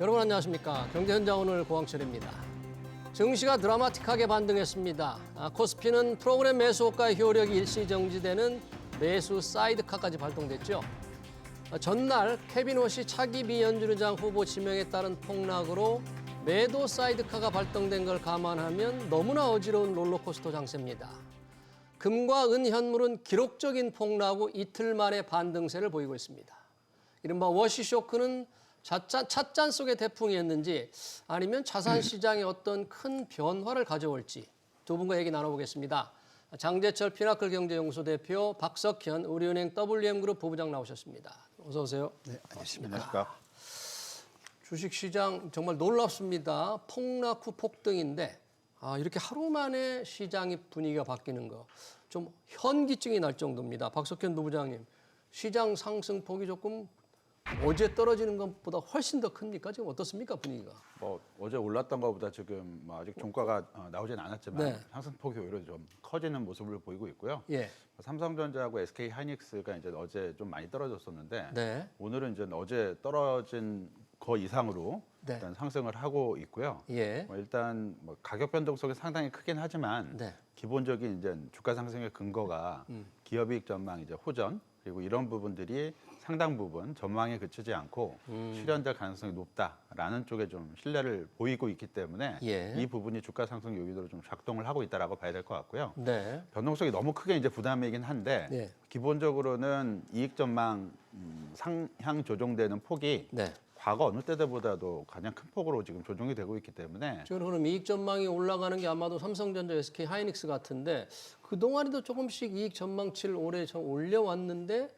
여러분 안녕하십니까. 경제현장 오늘 고광철입니다. 증시가 드라마틱하게 반등했습니다. 코스피는 프로그램 매수 호가의 효력이 일시 정지되는 매수 사이드카까지 발동됐죠. 전날 케빈 호시 차기 비연준의장 후보 지명에 따른 폭락으로 매도 사이드카가 발동된 걸 감안하면 너무나 어지러운 롤러코스터 장세입니다. 금과 은 현물은 기록적인 폭락 후 이틀 만에 반등세를 보이고 있습니다. 이른바 워시 쇼크는 찻잔 속의 태풍이었는지 아니면 자산 시장에 어떤 큰 변화를 가져올지 두 분과 얘기 나눠보겠습니다. 장재철 피나클 경제연구소 대표, 박석현 우리은행 WM그룹 부부장 나오셨습니다. 어서 오세요. 네, 안녕하십니까. 주식시장 정말 놀랍습니다. 폭락 후 폭등인데 이렇게 하루 만에 시장의 분위기가 바뀌는 거 좀 현기증이 날 정도입니다. 박석현 부부장님, 시장 상승폭이 조금 어제 떨어지는 것보다 훨씬 더 큽니까? 지금 어떻습니까, 분위기가? 어제 올랐던 것보다 지금 아직 종가가 나오진 않았지만 네. 상승폭이 오히려 좀 커지는 모습을 보이고 있고요. 예. 삼성전자하고 SK 하이닉스가 이제 어제 좀 많이 떨어졌었는데 네. 오늘은 이제 어제 떨어진 거 이상으로 네. 일단 상승을 하고 있고요. 예. 일단 가격 변동성이 상당히 크긴 하지만 네. 기본적인 이제 주가 상승의 근거가 기업이익 전망 이제 호전 그리고 이런 부분들이 상당 부분 전망에 그치지 않고 실현될 가능성이 높다라는 쪽에 좀 신뢰를 보이고 있기 때문에 예. 이 부분이 주가 상승 요인으로 좀 작동을 하고 있다라고 봐야 될 것 같고요. 네. 변동성이 너무 크게 이제 부담이긴 한데 네. 기본적으로는 이익 전망 상향 조정되는 폭이 네. 과거 어느 때보다도 가장 큰 폭으로 지금 조정이 되고 있기 때문에 지금 그럼 이익 전망이 올라가는 게 아마도 삼성전자, SK 하이닉스 같은데 그동안에도 조금씩 이익 전망치를 올해 좀 올려왔는데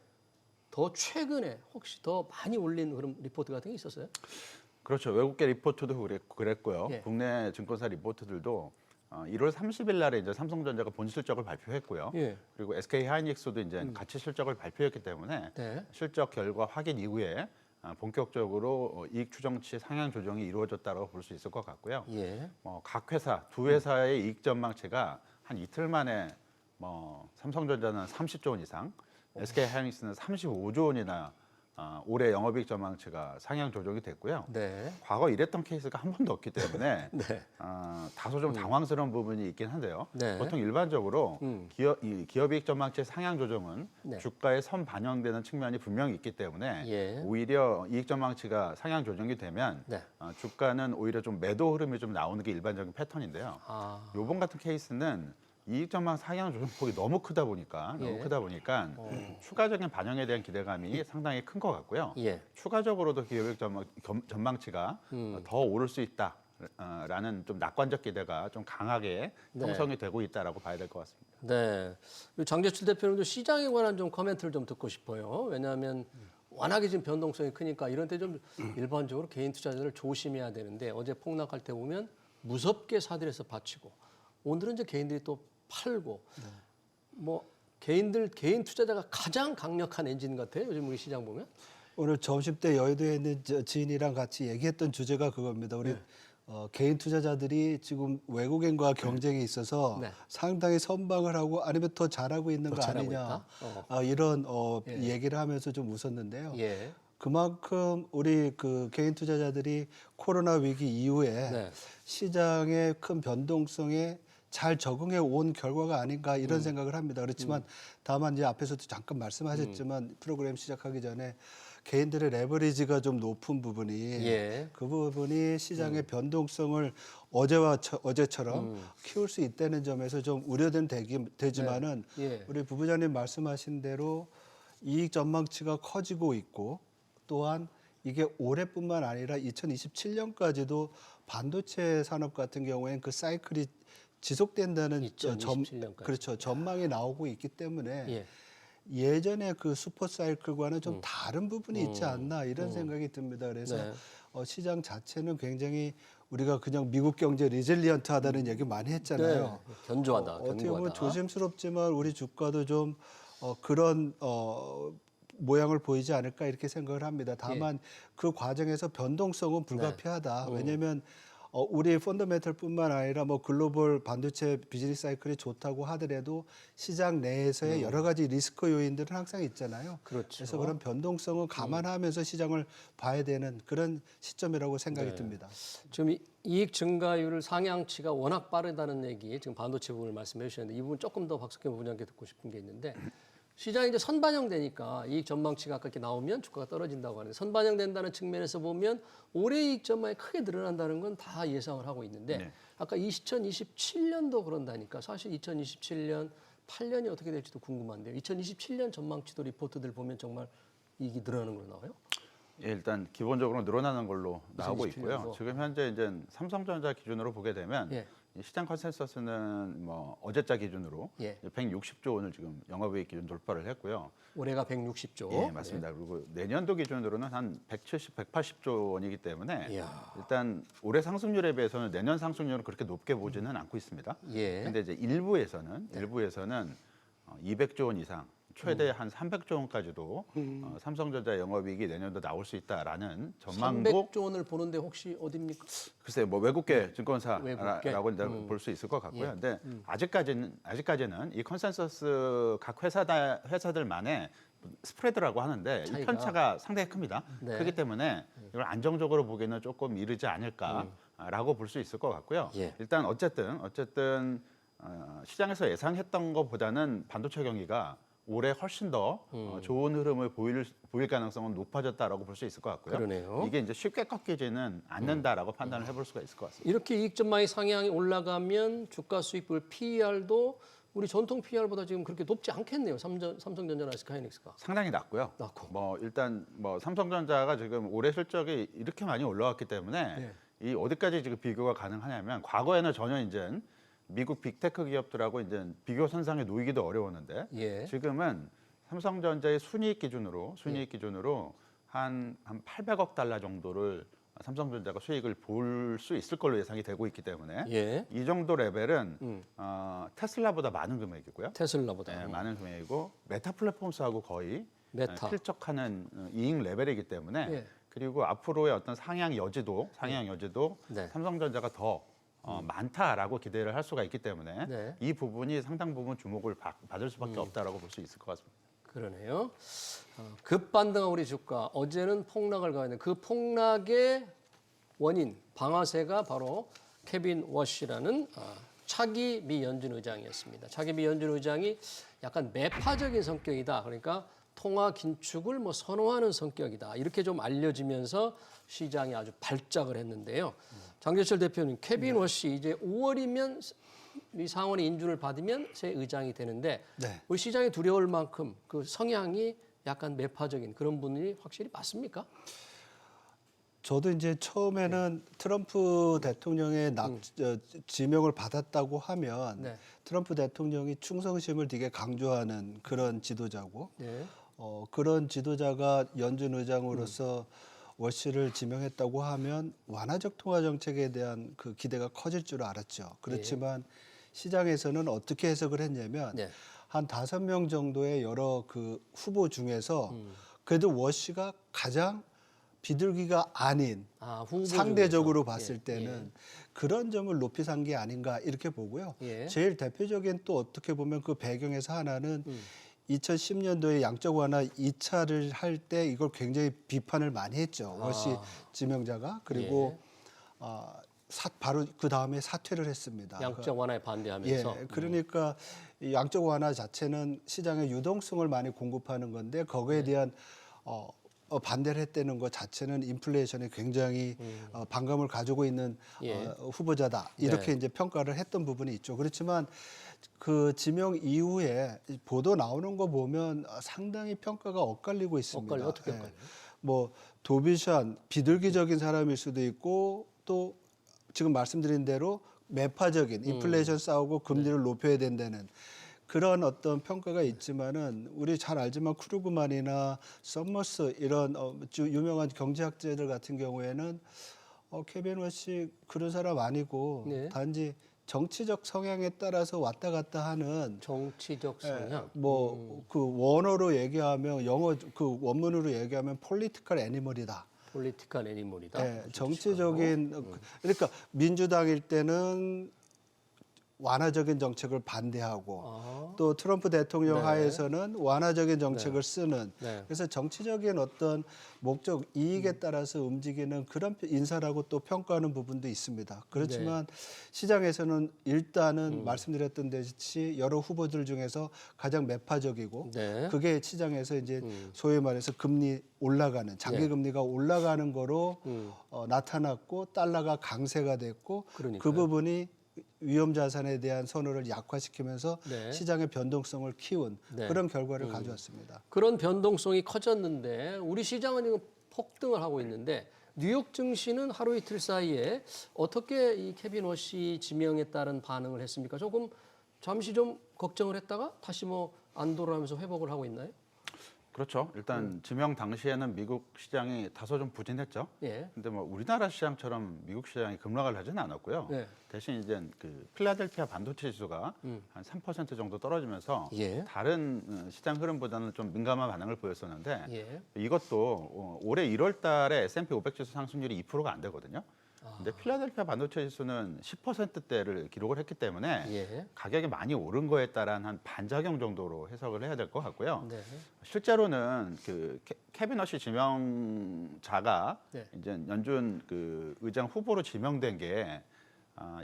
더 최근에 혹시 더 많이 올린 그런 리포트 같은 게 있었어요? 그렇죠. 외국계 리포트도 그랬고요. 예. 국내 증권사 리포트들도 1월 30일 날에 이제 삼성전자가 본 실적을 발표했고요. 예. 그리고 SK 하이닉스도 이제 같이 실적을 발표했기 때문에 네. 실적 결과 확인 이후에 본격적으로 이익 추정치 상향 조정이 이루어졌다고 볼 수 있을 것 같고요. 예. 각 회사 두 회사의 이익 전망치가 한 이틀 만에 삼성전자는 30조 원 이상, SK 하이닉스는 35조 원이나 올해 영업이익 전망치가 상향 조정이 됐고요. 네. 과거 이랬던 케이스가 한 번도 없기 때문에 네. 다소 좀 당황스러운 부분이 있긴 한데요. 네. 보통 일반적으로 기업이익 전망치 상향 조정은 네. 주가에 선 반영되는 측면이 분명히 있기 때문에 예. 오히려 이익 전망치가 상향 조정이 되면 네. 주가는 오히려 좀 매도 흐름이 좀 나오는 게 일반적인 패턴인데요. 요번 같은 케이스는 이익 전망 상향 조정폭이 너무 크다 보니까 추가적인 반영에 대한 기대감이 상당히 큰 것 같고요. 예. 추가적으로도 기업이익 전망치가 더 오를 수 있다. 라는 좀 낙관적 기대가 좀 강하게 형성이 되고 있다라고 봐야 될 것 같습니다. 네. 장재출 대표님도 시장에 관한 좀 코멘트를 좀 듣고 싶어요. 왜냐하면 워낙에 지금 변동성이 크니까 이런 때 좀 일반적으로 개인 투자자들 조심해야 되는데 어제 폭락할 때 보면 무섭게 사들여서 바치고 오늘은 이제 개인들이 또 팔고 개인 투자자가 가장 강력한 엔진 같아요. 요즘 우리 시장 보면. 오늘 점심 때 여의도에 있는 지인이랑 같이 얘기했던 주제가 그겁니다. 우리 개인 투자자들이 지금 외국인과 경쟁에 있어서 네. 상당히 선방을 하고 아니면 더 잘하고 있는 거 잘하고 아니냐 있다? 이런 얘기를 하면서 좀 웃었는데요. 예. 그만큼 우리 그 개인 투자자들이 코로나 위기 이후에 네. 시장의 큰 변동성에 잘 적응해 온 결과가 아닌가 이런 생각을 합니다. 그렇지만 다만 이제 앞에서도 잠깐 말씀하셨지만 프로그램 시작하기 전에 개인들의 레버리지가 좀 높은 부분이 예. 그 부분이 시장의 변동성을 어제처럼 키울 수 있다는 점에서 좀 우려는 되지만은 네. 예. 우리 부부장님 말씀하신 대로 이익 전망치가 커지고 있고 또한 이게 올해뿐만 아니라 2027년까지도 반도체 산업 같은 경우에는 그 사이클이 지속된다는 2027년까지. 그렇죠. 전망이 나오고 있기 때문에 예. 예전에 그 슈퍼 사이클과는 좀 다른 부분이 있지 않나 이런 생각이 듭니다. 그래서 네. 시장 자체는 굉장히 우리가 그냥 미국 경제 리질리언트하다는 얘기 많이 했잖아요. 네. 견조하다. 어떻게 보면 견고하다. 조심스럽지만 우리 주가도 좀 그런 모양을 보이지 않을까 이렇게 생각을 합니다. 다만 그 과정에서 변동성은 불가피하다. 왜냐하면 우리 펀더멘털뿐만 아니라 뭐 글로벌 반도체 비즈니스 사이클이 좋다고 하더라도 시장 내에서의 여러 가지 리스크 요인들은 항상 있잖아요. 그렇죠. 그래서 그런 변동성을 감안하면서 시장을 봐야 되는 그런 시점이라고 생각이 듭니다. 지금 이익 증가율 상향치가 워낙 빠르다는 얘기, 지금 반도체 부분을 말씀해 주셨는데 이 부분 조금 더 박석현 부장님께 듣고 싶은 게 있는데 시장이 이제 선반영되니까 이익 전망치가 아까 이렇게 나오면 주가가 떨어진다고 하는데 선반영된다는 측면에서 보면 올해 이익 전망이 크게 늘어난다는 건 다 예상을 하고 있는데 네. 아까 2027년도 그런다니까 사실 2027년 8년이 어떻게 될지도 궁금한데요. 2027년 전망치도 리포트들 보면 정말 이익이 늘어나는 걸로 나와요? 예, 일단 기본적으로 늘어나는 걸로 나오고 2027년도. 있고요. 지금 현재 이제 삼성전자 기준으로 보게 되면 예. 이 시장 컨센서스는 뭐 어제자 기준으로 예. 160조 원을 지금 영업이익 기준 돌파를 했고요. 올해가 160조. 예, 맞습니다. 그리고 내년도 기준으로는 한 170, 180조 원이기 때문에 이야. 일단 올해 상승률에 비해서는 내년 상승률은 그렇게 높게 보지는 않고 있습니다. 예. 근데 이제 일부에서는 200조 원 이상 최대 한 300조 원까지도 삼성전자 영업이익이 내년도 나올 수 있다라는 전망도 300조 원을 보는데 혹시 어디입니까? 글쎄요, 뭐 외국계 외국계. 증권사라고 볼 수 있을 것 같고요. 근데 아직까지는 이 컨센서스 각 회사들만의 스프레드라고 하는데 이 차이가. 편차가 상당히 큽니다. 네. 그렇기 때문에 이걸 안정적으로 보기에는 조금 이르지 않을까라고 볼 수 있을 것 같고요. 예. 일단 어쨌든 시장에서 예상했던 것보다는 반도체 경기가 올해 훨씬 더 좋은 흐름을 보일 가능성은 높아졌다라고 볼 수 있을 것 같고요. 그러네요. 이게 이제 쉽게 꺾이지는 않는다라고 판단을 해볼 수가 있을 것 같습니다. 이렇게 이익 전망이 상향이 올라가면 주가 수익률 PER도 우리 전통 PER보다 지금 그렇게 높지 않겠네요. 삼성전자나 SK하이닉스가. 상당히 낮고요. 낮고. 뭐 일단 뭐 삼성전자가 지금 올해 실적이 이렇게 많이 올라왔기 때문에 네. 이 어디까지 지금 비교가 가능하냐면 과거에는 전혀 이제 미국 빅테크 기업들하고 이제 비교 선상에 놓이기도 어려웠는데 예. 지금은 삼성전자의 순이익 기준으로 한 800억 달러 정도를 삼성전자가 수익을 볼 수 있을 걸로 예상이 되고 있기 때문에 예. 이 정도 레벨은 테슬라보다 많은 금액이고요. 테슬라보다. 네, 많은 금액이고 메타 플랫폼스하고 거의 메타. 필적하는 이익 레벨이기 때문에 예. 그리고 앞으로의 어떤 상향 여지도 네. 삼성전자가 더 많다라고 기대를 할 수가 있기 때문에 네. 이 부분이 상당 부분 주목을 받을 수밖에 없다라고 볼 수 있을 것 같습니다. 그러네요. 급반등한 우리 주가. 어제는 폭락을 가했는데 그 폭락의 원인, 방아쇠가 바로 케빈 워시라는 차기 미 연준 의장이었습니다. 차기 미 연준 의장이 약간 매파적인 성격이다. 그러니까 통화 긴축을 뭐 선호하는 성격이다. 이렇게 좀 알려지면서 시장이 아주 발작을 했는데요. 장재철 대표님, 케빈 워시 이제 5월이면 이 상원의 인준을 받으면 새 의장이 되는데 네. 우리 시장이 두려울 만큼 그 성향이 약간 매파적인 그런 분이 확실히 맞습니까? 저도 이제 처음에는 트럼프 대통령의 지명을 받았다고 하면 네. 트럼프 대통령이 충성심을 되게 강조하는 그런 지도자고 네. 그런 지도자가 연준 의장으로서 워시를 지명했다고 하면 완화적 통화 정책에 대한 그 기대가 커질 줄 알았죠. 그렇지만 시장에서는 어떻게 해석을 했냐면 네. 한 5명 정도의 여러 그 후보 중에서 그래도 워시가 가장 비둘기가 아닌 후보 상대적으로 중에서. 봤을 예, 때는 그런 점을 높이 산 게 아닌가 이렇게 보고요. 예. 제일 대표적인 또 어떻게 보면 그 배경에서 하나는 2010년도에 양적 완화 2차를 할 때 이걸 굉장히 비판을 많이 했죠. 워시 지명자가. 그리고 바로 그 다음에 사퇴를 했습니다. 양적 완화에 반대하면서. 예, 그러니까 이 양적 완화 자체는 시장의 유동성을 많이 공급하는 건데 거기에 대한 반대를 했다는 것 자체는 인플레이션에 굉장히 반감을 가지고 있는 후보자다 이렇게 이제 평가를 했던 부분이 있죠. 그렇지만 그 지명 이후에 보도 나오는 거 보면 상당히 평가가 엇갈리고 있습니다. 어떻게 엇갈려요? 뭐 도비션 비둘기적인 사람일 수도 있고 또 지금 말씀드린 대로 매파적인 인플레이션 싸우고 금리를 높여야 된다는 그런 어떤 평가가 있지만은 우리 잘 알지만 크루그만이나 썸머스 이런 유명한 경제학자들 같은 경우에는 케빈 워시 그런 사람 아니고 단지 정치적 성향에 따라서 왔다 갔다 하는 정치적 성향. 뭐 그 원어로 얘기하면 영어 그 원문으로 얘기하면 political animal이다. 폴리티컬 애니멀이다. 네, 정치적인 그러니까 민주당일 때는 완화적인 정책을 반대하고 또 트럼프 대통령 네. 하에서는 완화적인 정책을 쓰는 네. 그래서 정치적인 어떤 목적 이익에 따라서 움직이는 그런 인사라고 또 평가하는 부분도 있습니다. 그렇지만 시장에서는 일단은 말씀드렸던 듯이 여러 후보들 중에서 가장 매파적이고 네. 그게 시장에서 이제 소위 말해서 금리 올라가는 장기 금리가 올라가는 거로 나타났고 달러가 강세가 됐고 그러니까요. 그 부분이 위험 자산에 대한 선호를 약화시키면서 네. 시장의 변동성을 키운 네. 그런 결과를 가져왔습니다. 그런 변동성이 커졌는데 우리 시장은 지금 폭등을 하고 있는데 뉴욕 증시는 하루 이틀 사이에 어떻게 이 케빈 워시 지명에 따른 반응을 했습니까? 조금 잠시 좀 걱정을 했다가 다시 뭐 안도를 하면서 회복을 하고 있나요? 그렇죠. 일단 지명 당시에는 미국 시장이 다소 좀 부진했죠. 예. 근데 뭐 우리나라 시장처럼 미국 시장이 급락을 하지는 않았고요. 네. 대신 이제 그 필라델피아 반도체 지수가 한 3% 정도 떨어지면서 예. 다른 시장 흐름보다는 좀 민감한 반응을 보였었는데 예. 이것도 올해 1월 달에 S&P 500 지수 상승률이 2%가 안 되거든요. 근데 필라델피아 반도체 지수는 10%대를 기록을 했기 때문에 예. 가격이 많이 오른 거에 따른 한 반작용 정도로 해석을 해야 될 것 같고요. 네. 실제로는 그 케빈 워시 지명자가 네. 이제 연준 그 의장 후보로 지명된 게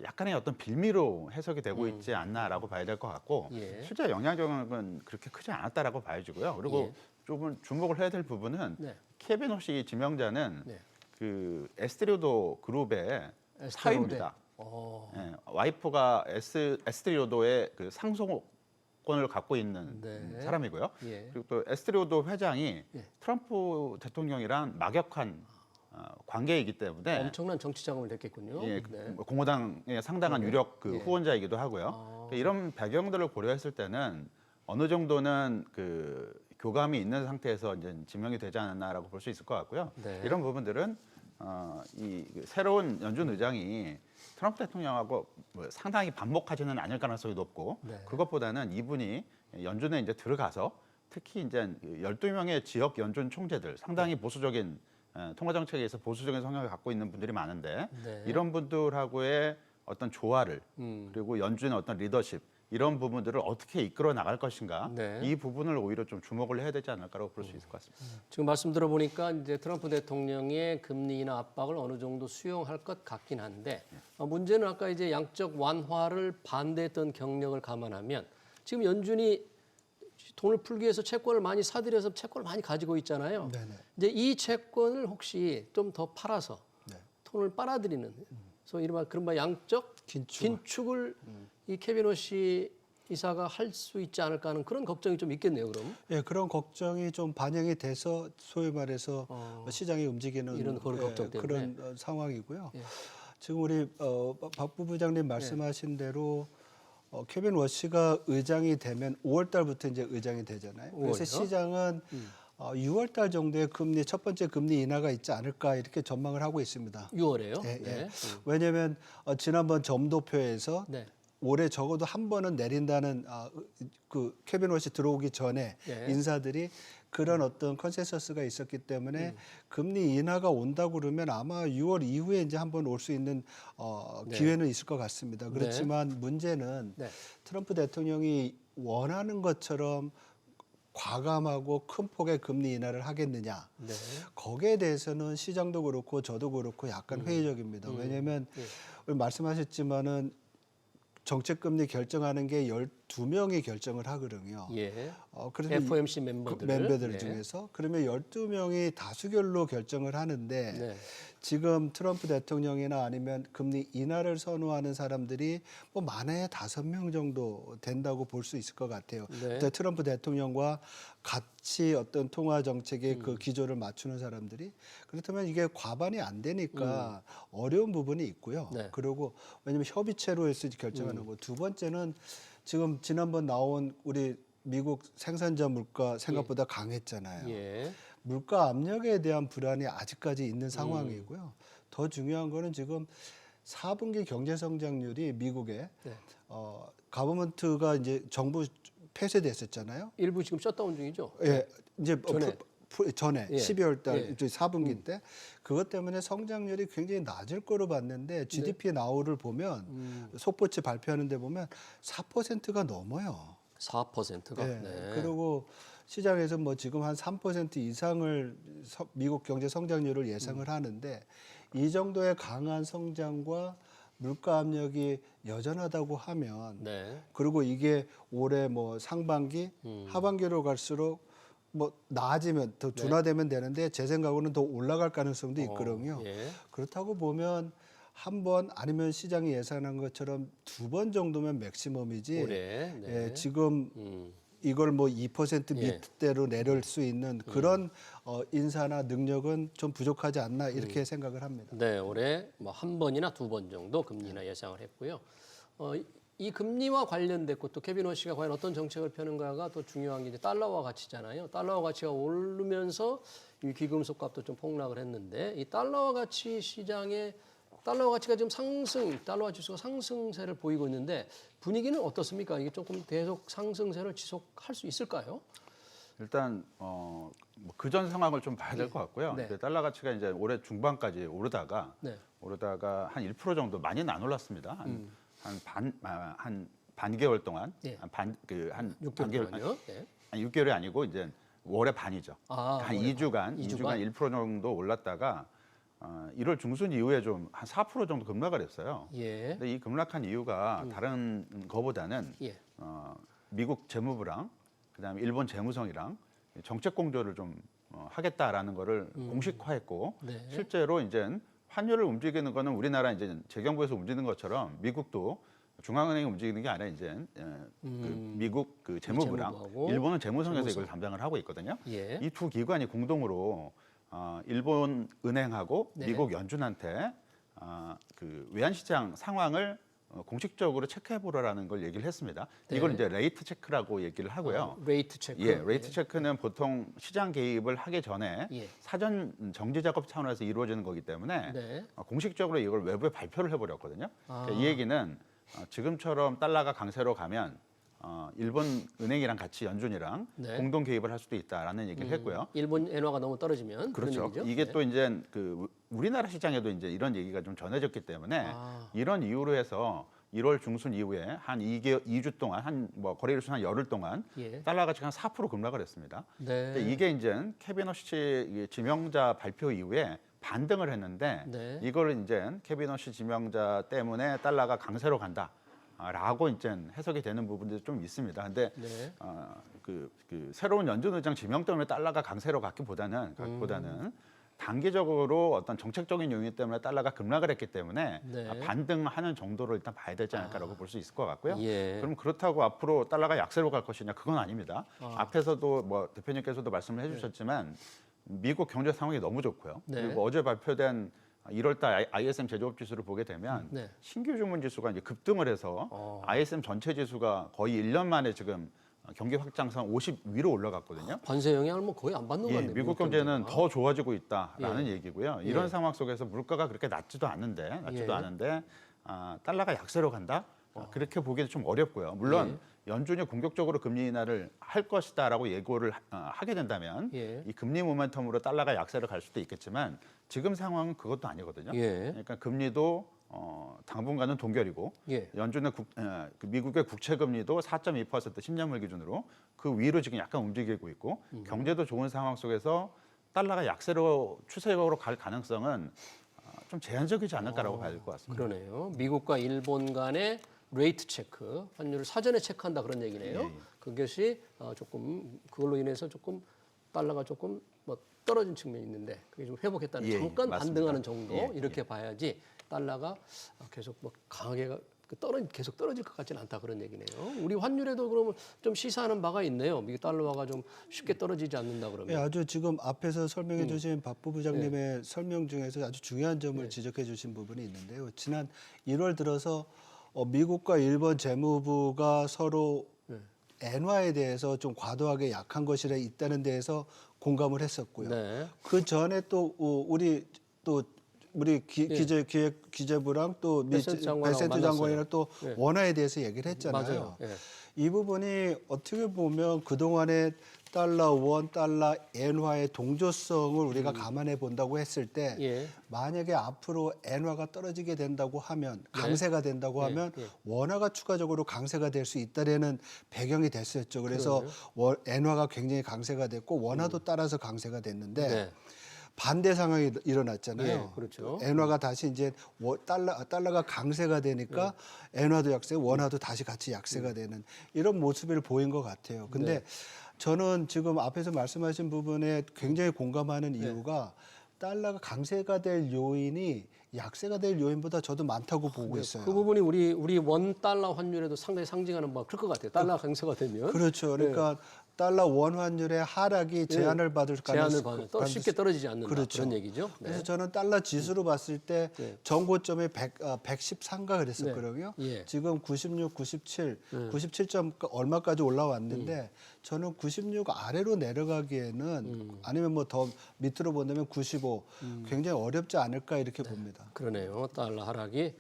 약간의 어떤 빌미로 해석이 되고 있지 않나라고 봐야 될 것 같고 예. 실제 영향력은 그렇게 크지 않았다라고 봐야지고요. 그리고 예. 조금 주목을 해야 될 부분은 네. 케빈 워시 지명자는 네. 그 에스트리오도 그룹의 에스테로데. 사위입니다. 예, 와이프가 에스트리오도의 그 상속권을 갖고 있는 네. 사람이고요. 예. 그리고 또 에스트리오도 회장이 예. 트럼프 대통령이랑 막역한 관계이기 때문에 엄청난 정치 자금을 냈겠군요. 예, 네. 공화당의 상당한 유력 그 예. 후원자이기도 하고요. 이런 배경들을 고려했을 때는 어느 정도는 그 교감이 있는 상태에서 이제 지명이 되지 않았나라고 볼 수 있을 것 같고요. 네. 이런 부분들은 이 새로운 연준 의장이 트럼프 대통령하고 뭐 상당히 반목하지는 않을 가능성이 높고 네. 그것보다는 이분이 연준에 이제 들어가서 특히 이제 12명의 지역 연준 총재들 상당히 보수적인 통화 정책에 의해서 보수적인 성향을 갖고 있는 분들이 많은데 네. 이런 분들하고의 어떤 조화를 그리고 연준의 어떤 리더십 이런 부분들을 어떻게 이끌어 나갈 것인가 네. 이 부분을 오히려 좀 주목을 해야 되지 않을까라고 볼 수 있을 것 같습니다. 지금 말씀 들어보니까 이제 트럼프 대통령의 금리 인하 압박을 어느 정도 수용할 것 같긴 한데 문제는 아까 이제 양적 완화를 반대했던 경력을 감안하면 지금 연준이 돈을 풀기 위해서 채권을 많이 사들여서 채권을 많이 가지고 있잖아요. 네네. 이제 이 채권을 혹시 좀 더 팔아서 네. 돈을 빨아들이는 소위 이른바 그른바 양적 긴축을 이 케빈 워시 이사가 할 수 있지 않을까 하는 그런 걱정이 좀 있겠네요. 그럼 예, 그런 걱정이 좀 반영이 돼서 소위 말해서 시장이 움직이는 이런 그런 걱정 때문에. 그런 상황이고요. 예. 지금 우리 박 부부장님 말씀하신 대로 케빈 워시가 의장이 되면 5월 달부터 이제 의장이 되잖아요. 그래서 5월이요? 시장은 6월 달 정도에 금리 첫 번째 금리 인하가 있지 않을까 이렇게 전망을 하고 있습니다. 6월에요. 예, 예. 네. 왜냐하면 지난번 점도표에서 네. 올해 적어도 한 번은 내린다는 그 케빈 워시 들어오기 전에 예. 인사들이 그런 어떤 컨센서스가 있었기 때문에 금리 인하가 온다고 그러면 아마 6월 이후에 이제 한번 올 수 있는 기회는 있을 것 같습니다. 그렇지만 문제는 네. 트럼프 대통령이 원하는 것처럼 과감하고 큰 폭의 금리 인하를 하겠느냐. 네. 거기에 대해서는 시장도 그렇고 저도 그렇고 약간 회의적입니다. 왜냐하면 오늘 말씀하셨지만은 정책금리 결정하는 게 12명이 결정을 하거든요. 예. 그러면 FOMC 그 멤버들 멤버들 중에서 그러면 12명이 다수결로 결정을 하는데 네. 지금 트럼프 대통령이나 아니면 금리 인하를 선호하는 사람들이 뭐 만에 5명 정도 된다고 볼 수 있을 것 같아요. 네. 근데 트럼프 대통령과 같이 어떤 통화 정책의 그 기조를 맞추는 사람들이 그렇다면 이게 과반이 안 되니까 어려운 부분이 있고요. 네. 그리고 왜냐하면 협의체로 해서 결정하는 거고 두 번째는 지금 지난번 나온 우리 미국 생산자 물가 생각보다 강했잖아요. 예. 물가 압력에 대한 불안이 아직까지 있는 상황이고요. 더 중요한 거는 지금 4분기 경제 성장률이 미국에 네. 가버먼트가 이제 정부 폐쇄됐었잖아요. 일부 지금 셧다운 중이죠. 예, 이제 전에. 전에 예. 12월 달 예. 4분기 때 그것 때문에 성장률이 굉장히 낮을 거로 봤는데 GDP 나우를 보면 속보치 발표하는 데 보면 4%가 넘어요. 4%가. 네. 네. 그리고 시장에서 뭐 지금 한 3% 이상을 미국 경제 성장률을 예상을 하는데 이 정도의 강한 성장과 물가 압력이 여전하다고 하면 네. 그리고 이게 올해 뭐 상반기, 하반기로 갈수록 뭐 나아지면 더 둔화되면 되는데 제 생각으로는 더 올라갈 가능성도 있거든요. 예. 그렇다고 보면 한 번 아니면 시장이 예상한 것처럼 2번 정도면 맥시멈이지. 올해. 네. 예, 지금 이걸 뭐 2% 예. 밑대로 내릴 수 있는 그런 인사나 능력은 좀 부족하지 않나 이렇게 생각을 합니다. 네, 올해 뭐 한 번이나 두 번 정도 금리나 예상을 했고요. 이 금리와 관련됐고 또 케빈 호시가 과연 어떤 정책을 펴는가가 또 중요한 게 이제 달러화 가치잖아요. 달러화 가치가 오르면서 이 귀금속 값도 좀 폭락을 했는데 이 달러화 가치 시장에 달러 가치가 지금 달러화 지수가 상승세를 보이고 있는데 분위기는 어떻습니까? 이게 조금 계속 상승세를 지속할 수 있을까요? 일단 그전 상황을 좀 봐야 될 것 같고요. 네. 달러 가치가 이제 올해 중반까지 오르다가 네. 한 1% 정도 많이는 안 올랐습니다. 한 반개월 동안 예. 한 6개월 반개월 동안요. 네. 아니 6개월이 아니고 이제 월의 반이죠. 아, 한 월의 2주간 1% 정도 올랐다가 1월 중순 이후에 좀 한 4% 정도 급락을 했어요. 예. 근데 이 급락한 이유가 다른 거보다는 예. 미국 재무부랑 그다음에 일본 재무성이랑 정책 공조를 좀 하겠다라는 거를 공식화했고 네. 실제로 이제 환율을 움직이는 거는 우리나라 이제 재경부에서 움직이는 것처럼 미국도 중앙은행이 움직이는 게 아니라 이제 그 미국 그 재무부랑 재무부하고 일본은 재무성에서 이걸 담당을 하고 있거든요. 예. 이 두 기관이 공동으로 일본 은행하고 네. 미국 연준한테 그 외환시장 상황을 공식적으로 체크해 보라라는 걸 얘기를 했습니다. 네. 이걸 이제 레이트 체크라고 얘기를 하고요. 레이트 체크. 예, 레이트 체크는 보통 시장 개입을 하기 전에 예. 사전 정지 작업 차원에서 이루어지는 거기 때문에 네. 공식적으로 이걸 외부에 발표를 해버렸거든요. 아. 그러니까 이 얘기는 지금처럼 달러가 강세로 가면 일본 은행이랑 같이 연준이랑 네. 공동 개입을 할 수도 있다라는 얘기를 했고요. 일본 엔화가 너무 떨어지면 그렇죠. 그런 얘기죠. 이게 네. 또 이제 그 우리나라 시장에도 이제 이런 얘기가 좀 전해졌기 때문에 이런 이유로 해서 1월 중순 이후에 한 2주 동안 한 뭐 거래일수 한 열흘 동안 예. 달러 가치가 한 4% 급락을 했습니다. 네. 근데 이게 이제 케빈 허시 지명자 발표 이후에 반등을 했는데 네. 이걸 이제 케빈 허시 지명자 때문에 달러가 강세로 간다. 라고 이제 해석이 되는 부분들이 좀 있습니다. 근데 네. 그 새로운 연준 의장 지명 때문에 달러가 강세로 갔기보다는 단기적으로 어떤 정책적인 요인 때문에 달러가 급락을 했기 때문에 네. 반등하는 정도를 일단 봐야 되지 않을까라고 볼 수 있을 것 같고요. 예. 그럼 그렇다고 앞으로 달러가 약세로 갈 것이냐 그건 아닙니다. 앞에서도 뭐 대표님께서도 말씀을 해주셨지만 미국 경제 상황이 너무 좋고요. 네. 그리고 어제 발표된 1월달 ISM 제조업 지수를 보게 되면 네. 신규 주문 지수가 이제 급등을 해서 ISM 전체 지수가 거의 1년 만에 지금 경기 확장성 50 위로 올라갔거든요. 관세 영향을 뭐 거의 안 받는 것 예, 같네요. 미국 경제는 더 좋아지고 있다라는 예. 얘기고요. 이런 예. 상황 속에서 물가가 그렇게 낮지도 않은데 예. 달러가 약세로 간다? 그렇게 보기는 좀 어렵고요. 물론 예. 연준이 공격적으로 금리 인하를 할 것이다라고 예고를 하게 된다면 예. 이 금리 모멘텀으로 달러가 약세로 갈 수도 있겠지만 지금 상황은 그것도 아니거든요. 예. 그러니까 금리도 당분간은 동결이고 예. 연준의 그 미국의 국채 금리도 4.2% 10년물 기준으로 그 위로 지금 약간 움직이고 있고 경제도 좋은 상황 속에서 달러가 약세로 추세적으로 갈 가능성은 좀 제한적이지 않을까라고 봐야 될 것 같습니다. 그러네요. 미국과 일본 간의 레이트 체크, 환율을 사전에 체크한다 그런 얘기네요. 예. 그것이 조금 그걸로 인해서 조금 달러가 조금 뭐 떨어진 측면이 있는데 그게 좀 회복했다는 예, 잠깐 맞습니다. 반등하는 정도 예, 이렇게 봐야지 달러가 계속 뭐 강하게 계속 떨어질 것 같지는 않다 그런 얘기네요. 우리 환율에도 그러면 좀 시사하는 바가 있네요. 미국 달러화가 좀 쉽게 떨어지지 않는다 그러면. 예, 아주 지금 앞에서 설명해 주신 박 부부장님의 설명 중에서 아주 중요한 점을 지적해 주신 부분이 있는데요. 지난 1월 들어서 미국과 일본 재무부가 서로 엔화에 대해서 좀 과도하게 약한 것이라 있다는 데에서 공감을 했었고요. 네. 그 전에 또 우리 기재부랑 또 베센트 장관하고 베센트 장관이랑 또 예. 원화에 대해서 얘기를 했잖아요. 맞아요. 예. 이 부분이 어떻게 보면 그동안에 달러 원, 달러 엔화의 동조성을 우리가 감안해 본다고 했을 때 예. 만약에 앞으로 엔화가 떨어지게 된다고 하면 강세가 된다고 하면 예. 원화가 추가적으로 강세가 될 수 있다라는 배경이 됐었죠. 그래서 엔화가 굉장히 강세가 됐고 원화도 따라서 강세가 됐는데 네. 반대 상황이 일어났잖아요. 예, 그렇죠. 엔화가 다시 이제 달러가 강세가 되니까 엔화도 약세, 원화도 다시 같이 약세가 되는 이런 모습을 보인 것 같아요. 근데 저는 지금 앞에서 말씀하신 부분에 굉장히 공감하는 이유가 달러가 강세가 될 요인이 약세가 될 요인보다 저도 많다고 보고 있어요. 그 부분이 우리 원 달러 환율에도 상당히 상징하는 바가 클 것 같아요. 달러 강세가 되면 그렇죠. 그러니까 달러 원 환율의 하락이 제한을 받을 제한을 가능성, 받는 쉽게 떨어지지 않는다 그렇죠. 그런 얘기죠. 그래서 저는 달러 지수로 봤을 때 전고점이 113가 그랬었거든요. 예. 지금 96, 97, 97점 얼마까지 올라왔는데 저는 96 아래로 내려가기에는 아니면 뭐 더 밑으로 본다면 95 굉장히 어렵지 않을까 이렇게 봅니다. 그러네요. 달러 하락이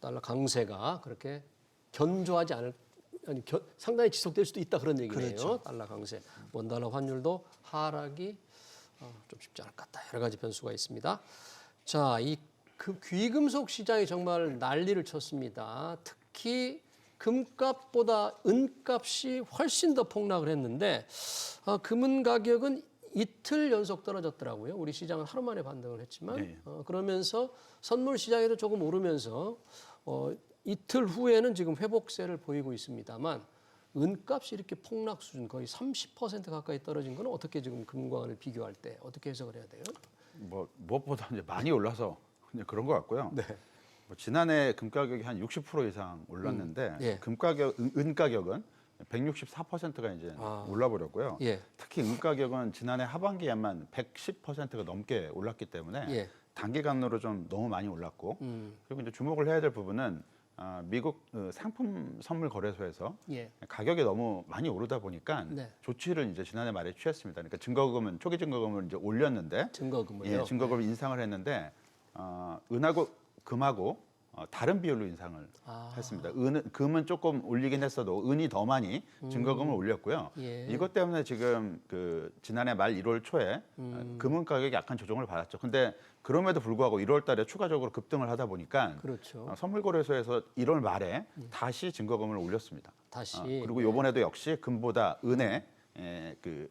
달러 강세가 그렇게 견조하지 않을 아니 상당히 지속될 수도 있다 그런 얘기네요. 그렇죠. 달러 강세, 원달러 환율도 하락이 좀 쉽지 않을 것 같다. 여러 가지 변수가 있습니다. 자, 그 귀금속 시장이 정말 난리를 쳤습니다. 특히 금값보다 은값이 훨씬 더 폭락을 했는데 금은 가격은 이틀 연속 떨어졌더라고요. 우리 시장은 하루 만에 반등을 했지만 그러면서 선물 시장에도 조금 오르면서 이틀 후에는 지금 회복세를 보이고 있습니다만 은값이 이렇게 폭락 수준 거의 30% 가까이 떨어진 건 어떻게 지금 금과 은을 비교할 때 어떻게 해석을 해야 돼요? 뭐 무엇보다 이제 많이 올라서 그냥 그런 것 같고요. 네. 뭐 지난해 금 가격이 한 60% 이상 올랐는데 예. 은 가격은 164%가 이제 올라버렸고요. 예. 특히 은 가격은 지난해 하반기에만 110%가 넘게 올랐기 때문에 예. 단기간으로 좀 너무 많이 올랐고 그리고 이제 주목을 해야 될 부분은 미국 상품 선물 거래소에서 예. 가격이 너무 많이 오르다 보니까 네. 조치를 이제 지난해 말에 취했습니다. 그러니까 증거금은 초기 증거금을 이제 올렸는데 증거금을요. 증거금을 인상을 했는데 은하고 금하고 다른 비율로 인상을 했습니다. 금은 조금 올리긴 했어도 은이 더 많이 증거금을 올렸고요. 예. 이것 때문에 지금 그 지난해 말 1월 초에 금은 가격이 약간 조정을 받았죠. 근데 그럼에도 불구하고 1월 달에 추가적으로 급등을 하다 보니까 그렇죠. 선물거래소에서 1월 말에 다시 증거금을 올렸습니다. 다시. 그리고 이번에도 역시 금보다 은의 그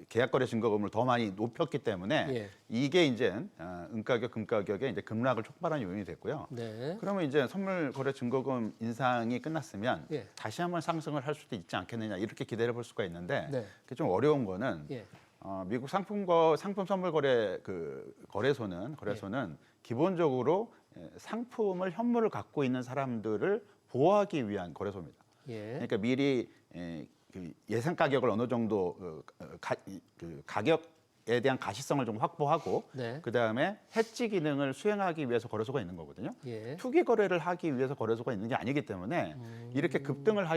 계약거래 증거금을 더 많이 높였기 때문에 예. 이게 이제 은 가격, 금 가격에 이제 급락을 촉발한 요인이 됐고요. 네. 그러면 이제 선물 거래 증거금 인상이 끝났으면 예. 다시 한번 상승을 할 수도 있지 않겠느냐 이렇게 기대를 볼 수가 있는데 네. 그게 좀 어려운 거는 예. 미국 상품 선물 거래 거래소는 기본적으로 상품을 현물을 갖고 있는 사람들을 보호하기 위한 거래소입니다. 예. 그러니까 미리 그 예상 가격을 어느 정도 가격에 대한 가시성을 좀 확보하고 네. 그다음에 해지 기능을 수행하기 위해서 거래소가 있는 거거든요. 예. 투기 거래를 하기 위해서 거래소가 있는 게 아니기 때문에 이렇게 급등을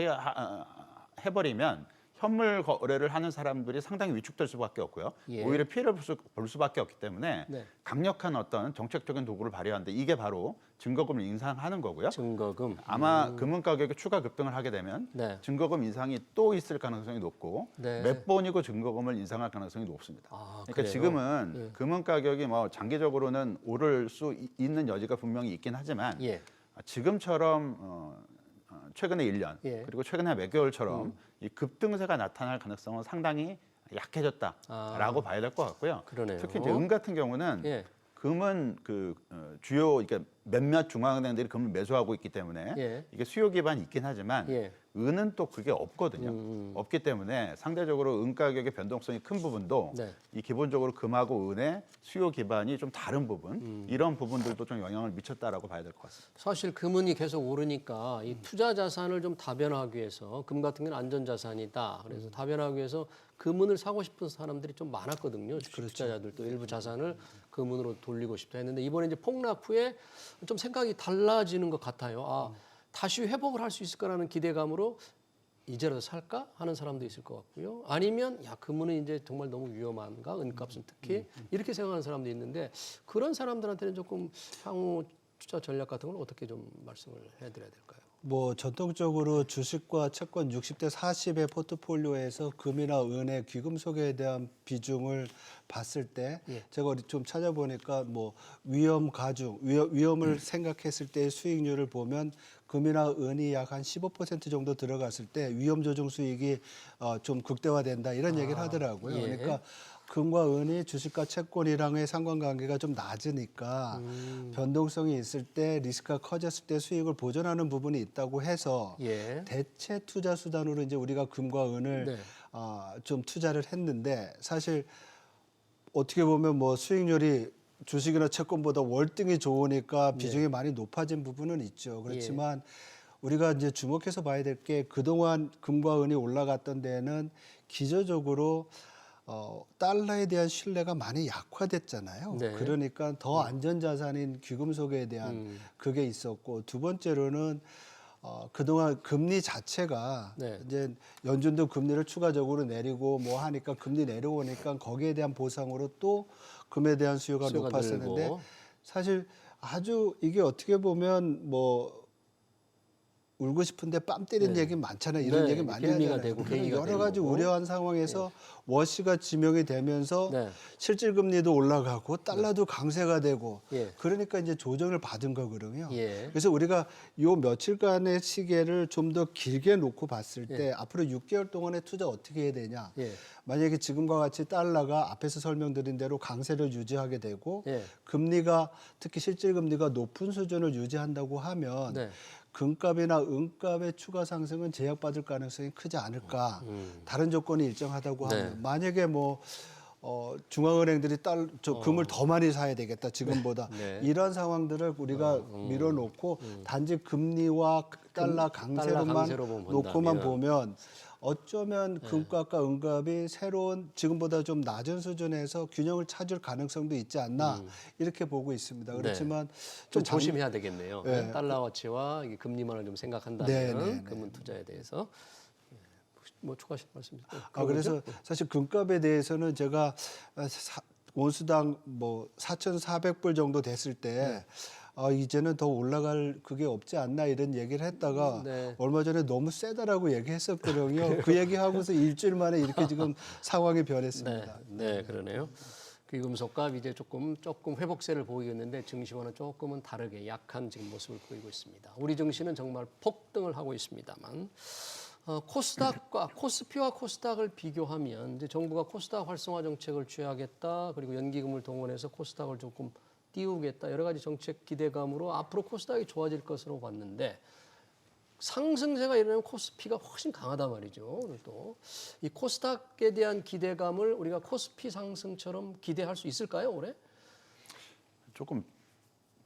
해버리면 현물 거래를 하는 사람들이 상당히 위축될 수밖에 없고요. 예. 오히려 피해를 볼 수밖에 없기 때문에 네. 강력한 어떤 정책적인 도구를 발휘하는데 이게 바로 증거금을 인상하는 거고요. 증거금. 아마 금은 가격이 추가 급등을 하게 되면 네. 증거금 인상이 또 있을 가능성이 높고 네. 몇 번이고 증거금을 인상할 가능성이 높습니다. 그러니까 그래요? 지금은 금은 가격이 뭐 장기적으로는 오를 수 있는 여지가 분명히 있긴 하지만 예. 지금처럼 최근에 1년 그리고 최근에 몇 개월처럼 이 급등세가 나타날 가능성은 상당히 약해졌다라고 봐야 될 것 같고요. 그러네요. 특히 이제 은 같은 경우는 예. 금은 그 주요 그러니까 몇몇 중앙은행들이 금을 매수하고 있기 때문에 예. 이게 수요 기반이 있긴 하지만 예. 은은 또 그게 없거든요. 없기 때문에 상대적으로 은 가격의 변동성이 큰 부분도 네. 이 기본적으로 금하고 은의 수요 기반이 좀 다른 부분 이런 부분들도 좀 영향을 미쳤다라고 봐야 될 것 같습니다. 사실 금은이 계속 오르니까 이 투자 자산을 좀 다변화하기 위해서 금 같은 건 안전 자산이다. 그래서 다변화하기 위해서 금은을 사고 싶은 사람들이 좀 많았거든요. 투자자들도 일부 자산을 금은으로 돌리고 싶다 했는데 이번에 이제 폭락 후에 좀 생각이 달라지는 것 같아요. 다시 회복을 할 수 있을 거라는 기대감으로 이제라도 살까 하는 사람도 있을 것 같고요. 아니면 금은은 이제 정말 너무 위험한가 은값은 특히 이렇게 생각하는 사람도 있는데 그런 사람들한테는 조금 향후 투자 전략 같은 걸 어떻게 좀 말씀을 해드려야 될까요? 뭐 전통적으로 주식과 채권 60대 40의 포트폴리오에서 금이나 은의 귀금속에 대한 비중을 봤을 때 예. 제가 어디 좀 찾아보니까 뭐 위험 가중, 위험을 생각했을 때의 수익률을 보면 금이나 은이 약 한 15% 정도 들어갔을 때 위험 조정 수익이 좀 극대화된다 이런 얘기를 하더라고요. 예. 그러니까 금과 은이 주식과 채권이랑의 상관관계가 좀 낮으니까 변동성이 있을 때 리스크가 커졌을 때 수익을 보존하는 부분이 있다고 해서 예. 대체 투자 수단으로 이제 우리가 금과 은을 네. 좀 투자를 했는데 사실 어떻게 보면 뭐 수익률이 주식이나 채권보다 월등히 좋으니까 비중이 많이 높아진 부분은 있죠. 그렇지만 우리가 이제 주목해서 봐야 될 게 그동안 금과 은이 올라갔던 데는 기저적으로 달러에 대한 신뢰가 많이 약화됐잖아요. 네. 그러니까 더 안전자산인 귀금속에 대한 그게 있었고 두 번째로는 그동안 금리 자체가 네. 이제 연준도 금리를 추가적으로 내리고 뭐 하니까 금리 내려오니까 거기에 대한 보상으로 또 금에 대한 수요가 높았었는데 늘고. 사실 아주 이게 어떻게 보면 뭐 울고 싶은데 뺨 때리는 얘기 많잖아요. 이런 네, 얘기 많이 빌미가 하잖아요. 되고 그런 계기가 여러 되는 가지 거고. 우려한 상황에서 워시가 지명이 되면서 네. 실질 금리도 올라가고 달러도 강세가 되고 예. 그러니까 이제 조정을 받은 거거든요. 예. 그래서 우리가 요 며칠간의 시계를 좀 더 길게 놓고 봤을 때 앞으로 6개월 동안의 투자 어떻게 해야 되냐. 예. 만약에 지금과 같이 달러가 앞에서 설명드린 대로 강세를 유지하게 되고 예. 금리가 특히 실질 금리가 높은 수준을 유지한다고 하면 네. 금값이나 은값의 추가 상승은 제약받을 가능성이 크지 않을까. 다른 조건이 일정하다고 네. 하면 만약에 뭐 중앙은행들이 금을 더 많이 사야 되겠다 지금보다 네. 이런 상황들을 우리가 밀어놓고 단지 금리와 달러 강세로만 강세로 보면 놓고만 본다면. 보면 어쩌면 금값과 은값이 새로운 지금보다 좀 낮은 수준에서 균형을 찾을 가능성도 있지 않나 이렇게 보고 있습니다. 그렇지만 좀 장- 조심해야 되겠네요. 네. 달러 가치와 이게 금리만을 좀 생각한다면 네, 네, 네. 금은 투자에 대해서 뭐 추가하실 말씀 있어요? 그래서 사실 금값에 대해서는 제가 온수당 뭐 4,400불 정도 됐을 때 이제는 더 올라갈 그게 없지 않나 이런 얘기를 했다가 네. 얼마 전에 너무 세다라고 얘기했었거든요. 그 얘기하고서 일주일 만에 이렇게 지금 상황이 변했습니다. 네, 그러네요. 귀금속값 이제 조금 회복세를 보이겠는데 증시와는 조금은 다르게 약한 지금 모습을 보이고 있습니다. 우리 증시는 정말 폭등을 하고 있습니다만 코스닥과 코스피와 코스닥을 비교하면 이제 정부가 코스닥 활성화 정책을 취하겠다 그리고 연기금을 동원해서 코스닥을 조금 띄우겠다 여러 가지 정책 기대감으로 앞으로 코스닥이 좋아질 것으로 봤는데 상승세가 일어나면 코스피가 훨씬 강하단 말이죠. 오늘 또 이 코스닥에 대한 기대감을 우리가 코스피 상승처럼 기대할 수 있을까요, 올해? 조금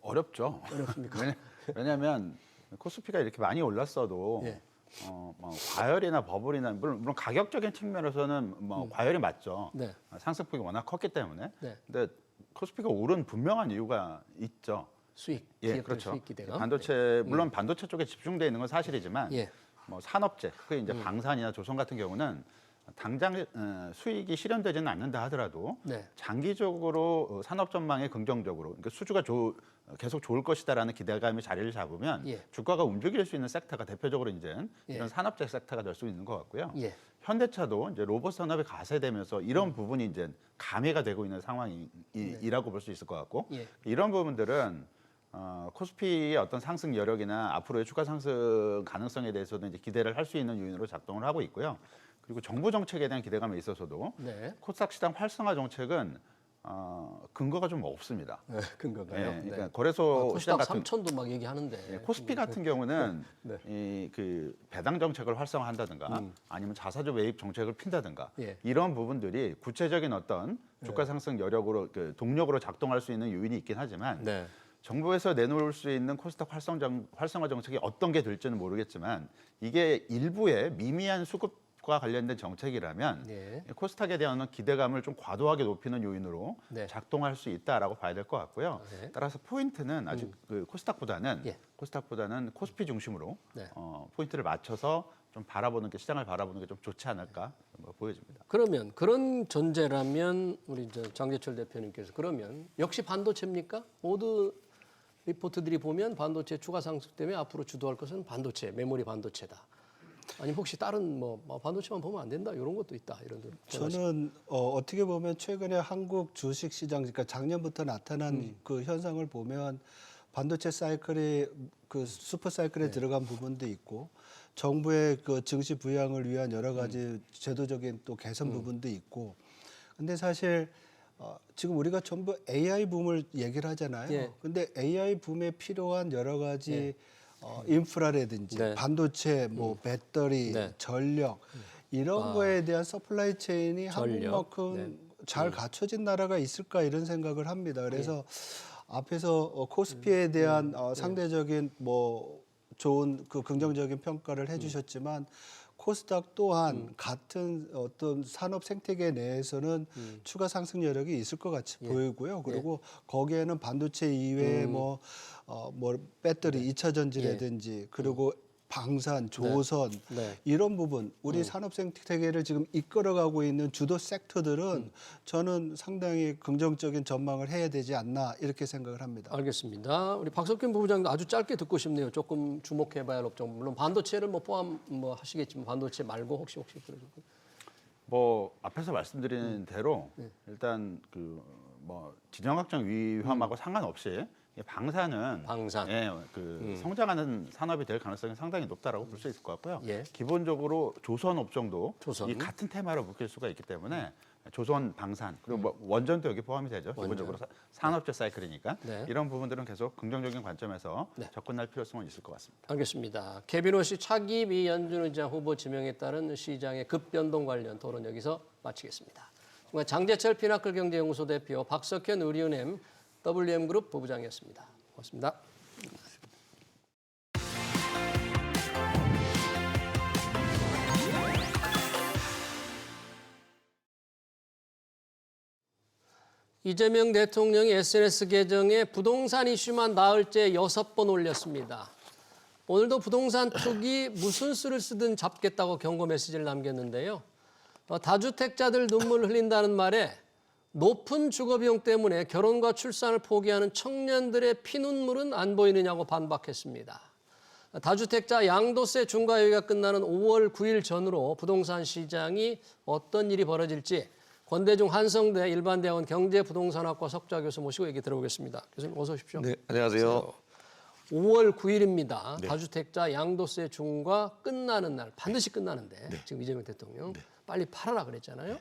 어렵죠. 어렵습니까? 왜냐하면 코스피가 이렇게 많이 올랐어도 예. 뭐 과열이나 버블이나 물론 가격적인 측면에서는 뭐 과열이 맞죠. 네. 상승폭이 워낙 컸기 때문에. 네. 근데 코스피가 오른 분명한 이유가 있죠. 수익, 예, 기업들 그렇죠. 수익 기대감. 반도체 물론 반도체 쪽에 집중돼 있는 건 사실이지만 예. 뭐 산업재, 그게 이제 방산이나 조선 같은 경우는 당장 수익이 실현되지는 않는다 하더라도 네. 장기적으로 산업 전망이 긍정적으로 그러니까 수주가 계속 좋을 것이다라는 기대감이 자리를 잡으면 예. 주가가 움직일 수 있는 sek터가 대표적으로 이제 예. 이런 산업재 섹터가 될 수 있는 것 같고요. 예. 현대차도 이제 로봇 산업이 가세되면서 이런 부분이 이제 가미가 되고 있는 상황이라고 볼 수 있을 것 같고 예. 이런 부분들은 코스피의 어떤 상승 여력이나 앞으로의 추가 상승 가능성에 대해서도 이제 기대를 할 수 있는 요인으로 작동을 하고 있고요. 그리고 정부 정책에 대한 기대감에 있어서도 네. 코스닥 시장 활성화 정책은 근거가 좀 없습니다. 네, 근거가요. 예, 그러니까 네. 거래소 시장 코스닥 같은 3천도 막 얘기하는데. 예, 코스피 같은 경우는 네. 이 그 배당 정책을 활성화한다든가 아니면 자사주 매입 정책을 핀다든가 예. 이런 부분들이 구체적인 어떤 주가 상승 여력으로 그 동력으로 작동할 수 있는 요인이 있긴 하지만 네. 정부에서 내놓을 수 있는 코스닥 활성화 정책이 어떤 게 될지는 모르겠지만 이게 일부의 미미한 수급과 관련된 정책이라면 네. 코스닥에 대한 기대감을 좀 과도하게 높이는 요인으로 네. 작동할 수 있다라고 봐야 될 것 같고요. 네. 따라서 포인트는 아직 그 코스닥보다는 예. 코스피 중심으로 네. 포인트를 맞춰서 좀 시장을 바라보는 게 좀 좋지 않을까 보여집니다. 그러면 그런 전제라면 우리 장재철 대표님께서 그러면 역시 반도체입니까? 모두 리포트들이 보면 반도체 추가 상승 때문에 앞으로 주도할 것은 반도체, 메모리 반도체다. 아니 혹시 다른 뭐 반도체만 보면 안 된다 이런 것도 있다 이런. 저는 어떻게 보면 최근에 한국 주식 시장, 그러니까 작년부터 나타난 그 현상을 보면 반도체 사이클이 그 슈퍼 사이클에 들어간 부분도 있고 정부의 그 증시 부양을 위한 여러 가지 제도적인 또 개선 부분도 있고. 근데 사실 지금 우리가 전부 AI 붐을 얘기를 하잖아요. 예. 근데 AI 붐에 필요한 여러 가지 인프라라든지 네. 반도체, 뭐 배터리, 네. 전력 이런 거에 대한 서플라이 체인이 전력. 한국만큼 잘 갖춰진 나라가 있을까 이런 생각을 합니다. 그래서 앞에서 코스피에 대한 상대적인 뭐 좋은 그 긍정적인 평가를 해주셨지만 코스닥 또한 같은 어떤 산업 생태계 내에서는 추가 상승 여력이 있을 것 같이 보이고요. 그리고 거기에는 반도체 이외에 뭐 배터리, 2차 전지라든지 그리고 방산, 조선 네. 이런 부분 우리 산업 생태계를 지금 이끌어가고 있는 주도 섹터들은 저는 상당히 긍정적인 전망을 해야 되지 않나 이렇게 생각을 합니다. 알겠습니다. 우리 박석균 부부장도 아주 짧게 듣고 싶네요. 조금 주목해봐야 할 업종. 물론 반도체를 뭐 포함 뭐 하시겠지만 반도체 말고 혹시 그래도. 뭐 앞에서 말씀드린 대로 일단 그 뭐 진영학적 위험하고 상관없이 방산. 예, 그 성장하는 산업이 될 가능성이 상당히 높다라고 볼 수 있을 것 같고요. 예. 기본적으로 조선 업종도 조선. 이 같은 테마로 묶일 수가 있기 때문에 조선 방산 그리고 뭐 원전도 여기 포함이 되죠. 기본적으로 산업재 사이클이니까 네. 이런 부분들은 계속 긍정적인 관점에서 접근할 필요성은 있을 것 같습니다. 알겠습니다. 케빈 오씨 차기 미 연준 의장 후보 지명에 따른 시장의 급변동 관련 토론 여기서 마치겠습니다. 장재철 피나클 경제연구소 대표, 박석현 의류은행 WM그룹 부부장이었습니다. 고맙습니다. 이재명 대통령이 SNS 계정에 부동산 이슈만 나흘째 6번 올렸습니다. 오늘도 부동산 투기 무슨 수를 쓰든 잡겠다고 경고 메시지를 남겼는데요. 다주택자들 눈물 흘린다는 말에 높은 주거비용 때문에 결혼과 출산을 포기하는 청년들의 피눈물은 안 보이느냐고 반박했습니다. 다주택자 양도세 중과율가 끝나는 5월 9일 전후로 부동산 시장이 어떤 일이 벌어질지 권대중 한성대 일반대학원 경제부동산학과 석좌 교수 모시고 얘기 들어보겠습니다. 교수님 어서 오십시오. 네, 안녕하세요. 5월 9일입니다. 다주택자 양도세 중과 끝나는 날, 반드시 끝나는데 지금 이재명 대통령 빨리 팔아라 그랬잖아요.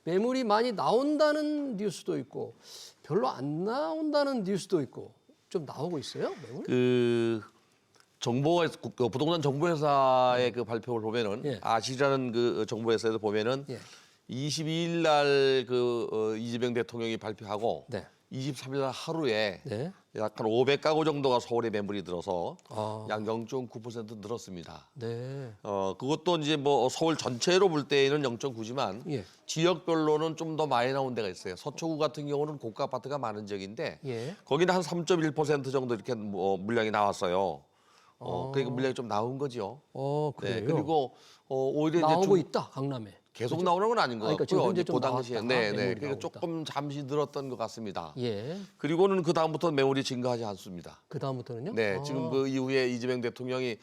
매물이 많이 나온다는 뉴스도 있고 별로 안 나온다는 뉴스도 있고 좀 나오고 있어요, 매물? 그 부동산 정보회사의 그 발표를 보면은 아시라는 그 정보회사에서 보면은 22일 날 이재명 대통령이 발표하고 23일 날 하루에 약간 500가구 정도가 서울에 매물이 들어서 약 0.9% 늘었습니다. 네. 그것도 이제 뭐 서울 전체로 볼 때에는 0.9지만 지역별로는 좀 더 많이 나온 데가 있어요. 서초구 같은 경우는 고가 아파트가 많은 지역인데 거기는 한 3.1% 정도 이렇게 뭐 물량이 나왔어요. 그러니까 물량이 좀 나온 거죠. 그래요? 네, 그리고 오히려 나오고 이제 있다, 강남에. 계속 나오는 건 아닌 것 그러니까 지금 같고요. 현재 좀 그 당시에 나왔다. 네. 매물이 그러니까 나오고 조금 잠시 늘었던 것 같습니다. 예. 그리고는 그 다음부터 매물이 증가하지 않습니다. 그 다음부터는요? 네, 지금 그 이후에 이재명 대통령이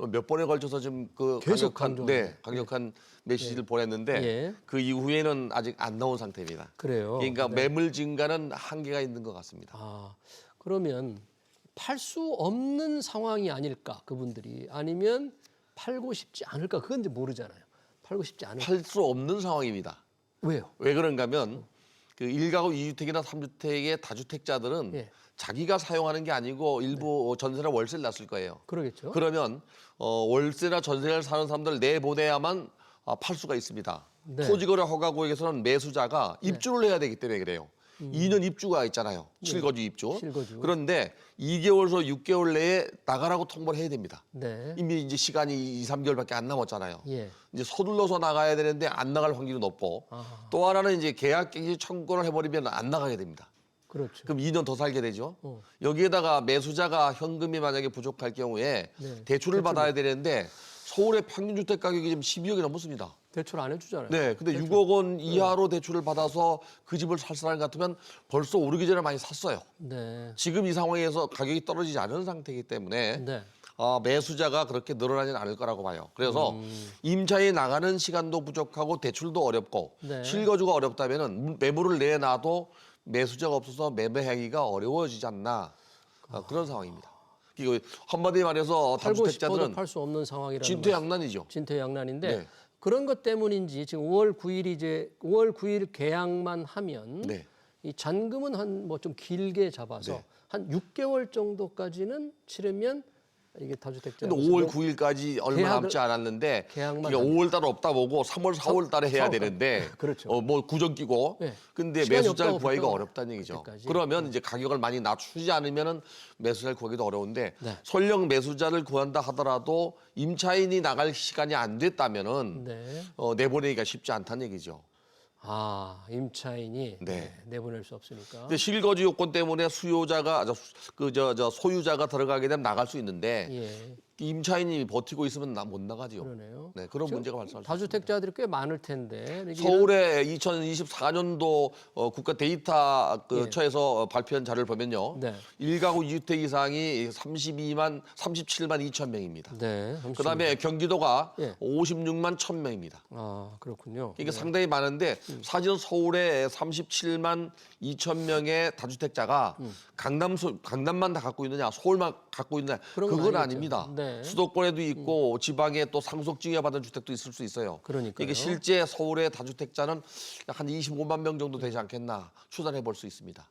몇 번에 걸쳐서 지금 그 계속 강력한 메시지를 보냈는데 그 이후에는 아직 안 나온 상태입니다. 그래요. 그러니까 매물 증가는 한계가 있는 것 같습니다. 그러면 팔 수 없는 상황이 아닐까 그분들이 아니면 팔고 싶지 않을까 그건 이제 모르잖아요. 팔고 싶지 않을까. 팔 수 없는 상황입니다. 왜요? 왜 그런가 하면 그 1가구 2주택이나 3주택의 다주택자들은 자기가 사용하는 게 아니고 일부 전세나 월세를 놨을 거예요. 그러겠죠. 그러면 월세나 전세를 사는 사람들 내보내야만 팔 수가 있습니다. 토지거래 허가구역에서는 매수자가 입주를 해야 되기 때문에 그래요. 2년 입주가 있잖아요. 실거주 입주. 실거주. 그런데 2개월에서 6개월 내에 나가라고 통보를 해야 됩니다. 네. 이미 이제 시간이 2, 3개월밖에 안 남았잖아요. 예. 이제 서둘러서 나가야 되는데 안 나갈 확률이 높고 또 하나는 이제 계약갱신 청구를 해버리면 안 나가게 됩니다. 그렇죠. 그럼 2년 더 살게 되죠. 여기에다가 매수자가 현금이 만약에 부족할 경우에 대출을 받아야 되는데 서울의 평균 주택 가격이 지금 12억이 넘었습니다. 대출 안 해주잖아요. 네, 근데 6억 원 이하로 대출을 받아서 그 집을 살 사람 같으면 벌써 오르기 전에 많이 샀어요. 네. 지금 이 상황에서 가격이 떨어지지 않은 상태이기 때문에 네. 매수자가 그렇게 늘어나지는 않을 거라고 봐요. 그래서 임차인이 나가는 시간도 부족하고 대출도 어렵고 네. 실거주가 어렵다면은 매물을 내놔도 매수자가 없어서 매매하기가 어려워지지 않나 그런 상황입니다. 이거 한마디로 말해서 팔고 싶어도 다주택자들은 팔 수 없는 상황이라는 진퇴양난이죠. 진퇴양난인데 네. 그런 것 때문인지 지금 5월 9일 계약만 하면 네. 이 잔금은 한 뭐 좀 길게 잡아서 네. 한 6개월 정도까지는 치르면 이게 다주택자. 근데 5월 9일까지 얼마 남지 않았는데 계약만 그러니까 5월 달에 없다 보고 3월, 4월 달에 해야 4월 달. 되는데 그렇죠. 뭐 구정 끼고 네. 근데 시간이 매수자를 없다고 구하기가 보통 어렵다는 얘기죠. 그때까지. 그러면 이제 가격을 많이 낮추지 않으면은 매수자를 구하기도 어려운데 네. 설령 매수자를 구한다 하더라도 임차인이 나갈 시간이 안 됐다면은 네. 내보내기가 쉽지 않다는 얘기죠. 아, 임차인이 네. 내보낼 수 없으니까. 근데 실거주 요건 때문에 수요자가 소유자가 들어가게 되면 나갈 수 있는데 예. 임차인이 버티고 있으면 못 나가지요. 그러네요. 네, 그런 문제가 발생할 수 있습니다. 다주택자들이 꽤 많을 텐데. 이게 서울의 2024년도 국가 데이터 예. 처에서 발표한 자료를 보면요. 네. 1가구 2주택 이상이 37만 2천 명입니다. 네. 그다음에 경기도가 예. 56만 1천 명입니다. 아, 그렇군요. 이게 상당히 많은데 사실은 서울에 37만 2천 명의 다주택자가 강남만 다 갖고 있느냐, 서울만 갖고 있느냐, 그런 건 그건 아니겠죠. 아닙니다. 네. 수도권에도 있고 지방에 또 상속증여 받은 주택도 있을 수 있어요. 그러니까요. 이게 실제 서울의 다주택자는 약 한 25만 명 정도 되지 않겠나 추산해 볼 수 있습니다.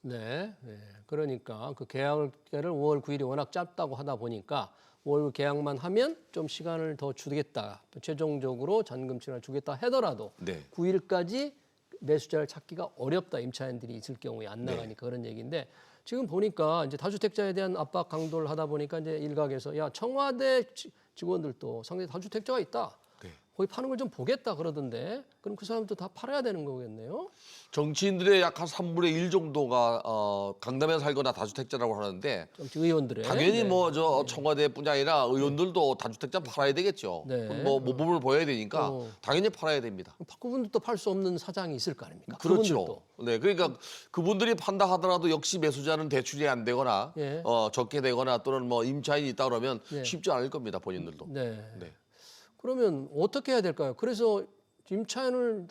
네. 네. 그러니까 그 계약을 5월 9일이 워낙 짧다고 하다 보니까 5월 계약만 하면 좀 시간을 더 주겠다. 최종적으로 잔금 시간을 주겠다 하더라도 네. 9일까지 매수자를 찾기가 어렵다. 임차인들이 있을 경우에 안 나가니까 그런 얘기인데 지금 보니까 이제 다주택자에 대한 압박 강도를 하다 보니까 이제 일각에서 야, 청와대 직원들도 상당히 다주택자가 있다. 네. 거기 파는 걸 좀 보겠다 그러던데 그럼 그 사람도 다 팔아야 되는 거겠네요. 정치인들의 약 한 3분의 1 정도가 강남에 살거나 다주택자라고 하는데 정치 의원들의 당연히 네. 청와대뿐이 아니라 의원들도 다주택자 팔아야 되겠죠. 네. 뭐 모범을 보여야 되니까 당연히 팔아야 됩니다. 그분들도 팔 수 없는 사장이 있을 거 아닙니까? 그렇죠. 그분들도. 네, 그러니까 그분들이 판다 하더라도 역시 매수자는 대출이 안 되거나 예. 적게 되거나 또는 뭐 임차인이 있다 그러면 예. 쉽지 않을 겁니다, 본인들도. 네. 네. 그러면 어떻게 해야 될까요? 그래서 임차인을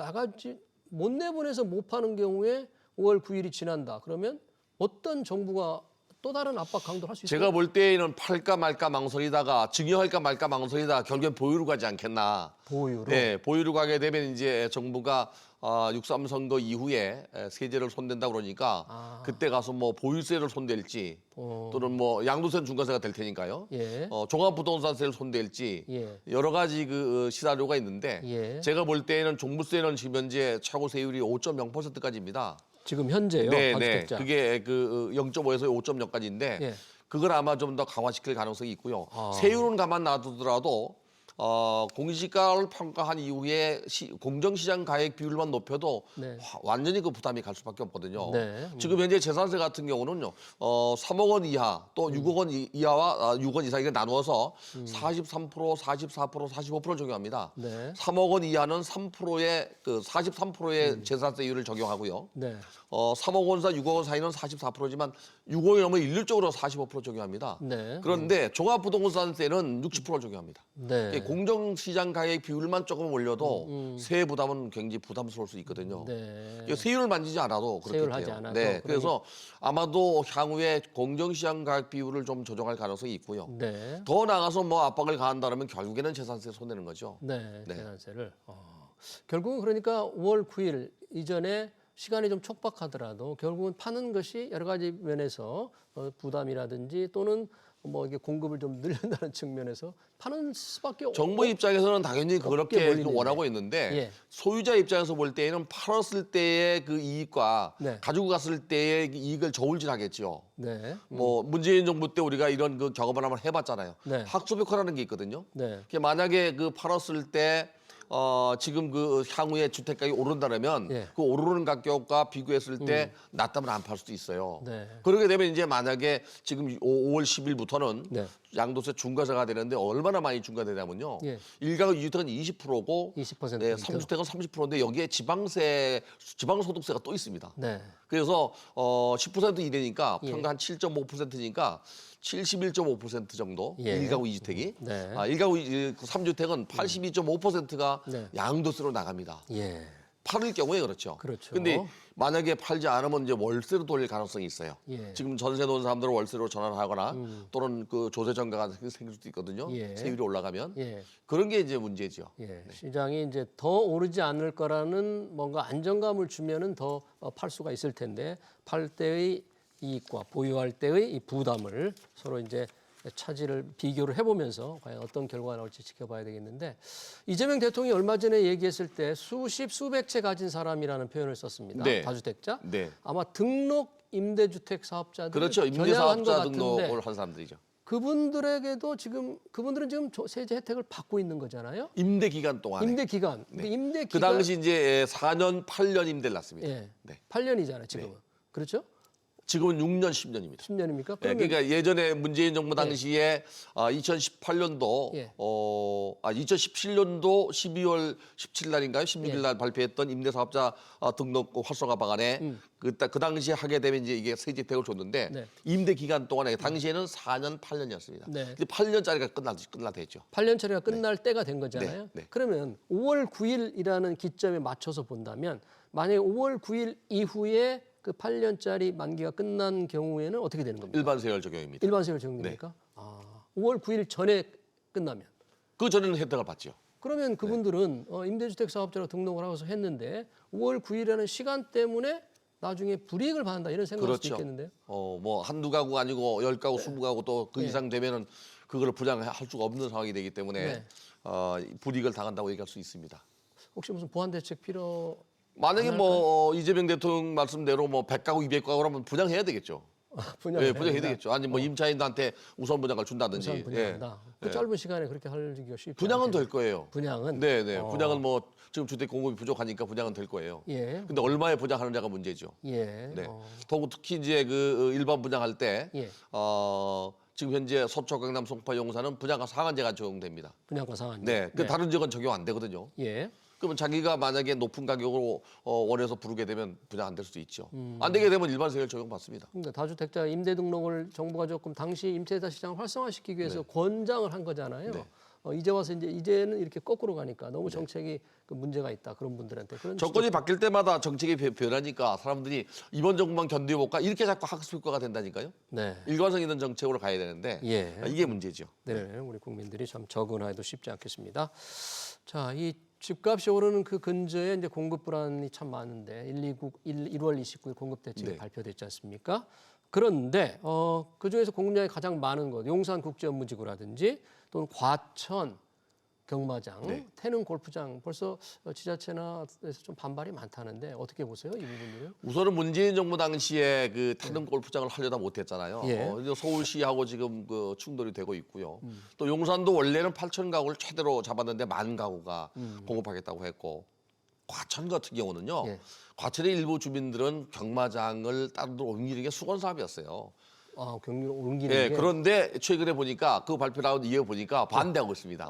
못 내보내서 못 파는 경우에 5월 9일이 지난다. 그러면 어떤 정부가 또 다른 압박 강도를 할 수 있어요? 제가 볼 때에는 팔까 말까 망설이다가 증여할까 말까 망설이다가 결국엔 보유로 가지 않겠나. 보유로. 네, 보유로 가게 되면 이제 정부가 6.3 선거 이후에 세제를 손댄다 그러니까 그때 가서 뭐 보유세를 손댈지 또는 뭐 양도세는 중과세가 될 테니까요. 예. 종합부동산세를 손댈지 예. 여러 가지 그 시나리오가 있는데 예. 제가 볼 때에는 종부세는 지금 현재 최고 세율이 5.0%까지입니다. 지금 현재요. 네, 다주택자. 그게 그 0.5에서 5.0까지인데 예. 그걸 아마 좀 더 강화시킬 가능성이 있고요. 세율은 가만 놔두더라도 공시가를 평가한 이후에 공정시장 가액 비율만 높여도 네. 완전히 그 부담이 갈 수밖에 없거든요. 네. 지금 현재 재산세 같은 경우는요, 3억 원 이하 또 6억 원 이하와 6억 원 이상 이렇게 나누어서 43%, 44%, 45% 적용합니다. 네. 3억 원 이하는 3%의 그 43%의 재산세율을 적용하고요. 네. 3억 원사 6억 원 사이는 44%지만 6억이 넘으면 일률적으로 45% 적용합니다. 네. 그런데 종합부동산세는 60%를 적용합니다. 네. 공정시장 가액 비율만 조금 올려도 세액 부담은 굉장히 부담스러울 수 있거든요. 네. 세율을 만지지 않아도 그렇게 세율을 돼요. 하지 않아도. 네, 그래서 아마도 향후에 공정시장 가액 비율을 좀 조정할 가능성이 있고요. 네. 더 나가서 뭐 압박을 가한다면 결국에는 재산세 손내는 거죠. 네. 네. 재산세를. 결국은 그러니까 5월 9일 이전에 시간이 좀 촉박하더라도 결국은 파는 것이 여러 가지 면에서 부담이라든지 또는 뭐 이게 공급을 좀 늘린다는 측면에서 파는 수밖에 정부 입장에서는 당연히 그렇게 몰리는데. 원하고 있는데 예. 소유자 입장에서 볼 때에는 팔았을 때의 그 이익과 네. 가지고 갔을 때의 이익을 저울질하겠죠. 네. 뭐 문재인 정부 때 우리가 이런 그 경험을 한번 해봤잖아요. 네. 학수백화라는 게 있거든요. 네. 만약에 그 팔았을 때 지금 그 향후에 주택 가격이 오른다면 예. 그 오르는 가격과 비교했을 때 낮다면 안 팔 수도 있어요. 네. 그렇게 되면 이제 만약에 지금 5월 10일부터는 네. 양도세 중과세가 되는데 얼마나 많이 중과되냐면요. 예. 1가구 2주택은 20%고 20%. 네, 3주택은 30%인데 여기에 지방소득세가 또 있습니다. 네. 그래서 10% 이내니까 예. 평균 한 7.5%니까 71.5% 정도 예. 1가구 2주택이 네. 1가구 3주택은 82.5%가 네. 양도세로 나갑니다. 예. 팔을 경우에 그렇죠. 그렇죠. 근데 만약에 팔지 않으면 이제 월세로 돌릴 가능성이 있어요. 예. 지금 전세 놓은 사람들은 월세로 전환을 하거나 또는 그 조세 전가가 생길 수도 있거든요. 예. 세율이 올라가면 예. 그런 게 이제 문제죠. 예. 시장이 이제 더 오르지 않을 거라는 뭔가 안정감을 주면은 더 팔 수가 있을 텐데 팔 때의 이익과 보유할 때의 이 부담을 서로 이제 차지를 비교를 해보면서 과연 어떤 결과가 나올지 지켜봐야 되겠는데 이재명 대통령이 얼마 전에 얘기했을 때 수백 채 가진 사람이라는 표현을 썼습니다. 네. 다주택자. 네. 아마 등록 임대주택 사업자들 그렇죠. 임대사업자 등록을 한 사람들이죠. 그분들에게도 그분들은 지금 세제 혜택을 받고 있는 거잖아요. 임대 기간 동안에. 임대 기간. 근데 임대 그 기간 당시 이제 4년, 8년 임대를 났습니다. 예. 네. 8년이잖아요, 지금은. 그렇죠? 지금은 6년, 10년입니다. 10년입니까? 예, 그러니까 예전에 문재인 정부 당시에 2018년도, 예. 2017년도 12월 17일 날인가요? 16일 날 발표했던 임대사업자 등록 활성화 방안에 그 당시에 하게 되면 이제 이게 세제 혜택을 줬는데 네. 임대 기간 동안에 당시에는 4년, 8년이었습니다. 네. 근데 8년짜리가 끝나대죠. 8년짜리가 끝날 때가 된 거잖아요. 네, 네. 그러면 5월 9일이라는 기점에 맞춰서 본다면 만약에 5월 9일 이후에 그 8년짜리 만기가 끝난 경우에는 어떻게 되는 겁니까? 일반 세율 적용입니다. 일반 세율 적용됩니까? 5월 9일 전에 끝나면. 그 전에는 혜택을 받죠. 그러면 그분들은 임대주택 사업자로 등록을 하고서 했는데 5월 9일이라는 시간 때문에 나중에 불이익을 받는다 이런 생각할 수도 그렇죠. 있겠는데요. 뭐 한두 가구가 아니고 10가구, 20가구 또 그 이상 되면은 그거를 분양할 수가 없는 상황이 되기 때문에 네. 불이익을 당한다고 얘기할 수 있습니다. 혹시 무슨 보완 대책 필요? 만약에 뭐 이재명 대통령 말씀대로 뭐 100가구, 200가구라면 분양해야 되겠죠. 분양을 예, 분양해야 되겠죠. 아니 뭐 임차인한테 우선 분양을 준다든지. 우선 분양한다. 그 짧은 시간에 그렇게 하기가 쉽지 분양은 않겠네요. 될 거예요. 분양은? 네. 분양은 뭐 지금 주택 공급이 부족하니까 분양은 될 거예요. 예. 근데 얼마에 분양하느냐가 문제죠. 예. 네. 더욱 특히 이제 그 일반 분양할 때 예. 지금 현재 서초, 강남, 송파, 용산은 분양가 상한제가 적용됩니다. 분양가 상한. 네. 그 다른 지역은 적용 안 되거든요. 예. 그러면 자기가 만약에 높은 가격으로 원해서 부르게 되면 분양 안 될 수도 있죠. 안 되게 되면 일반 세율 적용 받습니다. 그러니까 다주택자 임대 등록을 정부가 조금 당시 임대차 시장을 활성화시키기 위해서 네. 권장을 한 거잖아요. 이제 와서 이제는 이렇게 거꾸로 가니까 너무 정책이 그 문제가 있다 그런 분들한테 그런 정권이 바뀔 때마다 정책이 변하니까 사람들이 이번 정부만 견뎌볼까 이렇게 자꾸 학습효과가 된다니까요. 네. 일관성 있는 정책으로 가야 되는데 예. 이게 문제죠. 네, 우리 국민들이 참 적응하기도 쉽지 않겠습니다. 자, 이 집값이 오르는 그 근저에 이제 공급 불안이 참 많은데 1월 29일 공급 대책이 네. 발표됐지 않습니까? 그런데 그 중에서 공급량이 가장 많은 곳, 용산 국제업무지구라든지 또는 과천 경마장, 네. 태릉 골프장 벌써 지자체나 에서 좀 반발이 많다는데 어떻게 보세요, 이 부분을요? 우선은 문재인 정부 당시에 그 태릉 골프장을 하려다 못했잖아요. 예. 이제 서울시하고 지금 그 충돌이 되고 있고요. 또 용산도 원래는 8천 가구를 최대로 잡았는데 10,000 가구가 공급하겠다고 했고 과천 같은 경우는요. 예. 과천의 일부 주민들은 경마장을 다른 데로 옮기는 게 수건 사업이었어요. 경기로 옮기는 예, 게 그런데 최근에 보니까 그 발표 나온 이유 보니까 반대하고 있습니다.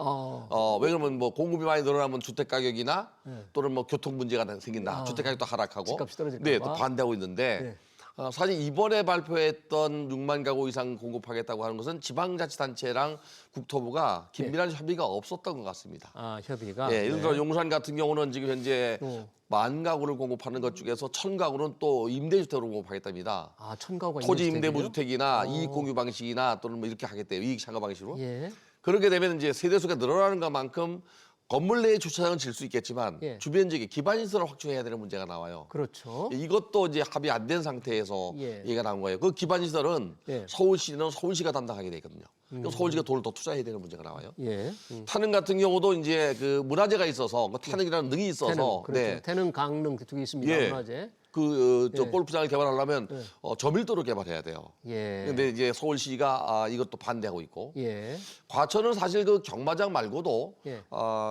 왜 그러면 뭐 공급이 많이 늘어나면 주택 가격이나 또는 뭐 교통 문제가 생긴다. 주택 가격도 하락하고. 집값이 떨어질까 네, 봐. 또 반대하고 있는데 네. 사실 이번에 발표했던 6만 가구 이상 공급하겠다고 하는 것은 지방자치단체랑 국토부가 긴밀한 협의가 없었던 것 같습니다. 협의가. 예, 예를 들어 용산 같은 경우는 지금 현재 어. 10,000 가구를 공급하는 것 중에서 1,000 가구는 또 임대주택으로 공급하겠답니다. 1,000가구가 토지 임대 무주택이나 이익 공유 방식이나 또는 뭐 이렇게 하겠대요. 이익 상가 방식으로. 예. 그렇게 되면 이제 세대 수가 늘어나는 것만큼 건물 내에 주차장은 질 수 있겠지만 예. 주변 지역에 기반 시설을 확충해야 되는 문제가 나와요. 그렇죠. 이것도 이제 합의 안 된 상태에서 예. 얘기가 나온 거예요. 그 기반 시설은 예. 서울시는 서울시가 담당하게 되거든요. 그럼 서울시가 돈을 더 투자해야 되는 문제가 나와요. 예. 태릉 같은 경우도 이제 그 문화재가 있어서 그 태릉이라는 능이 있어서 태릉, 그렇죠. 네. 태릉 강릉 두 개 있습니다. 예. 문화재. 저 예. 골프장을 개발하려면 저밀도로 개발해야 돼요. 예. 근데 이제 서울시가 이것도 반대하고 있고 예. 과천은 사실 그 경마장 말고도 예.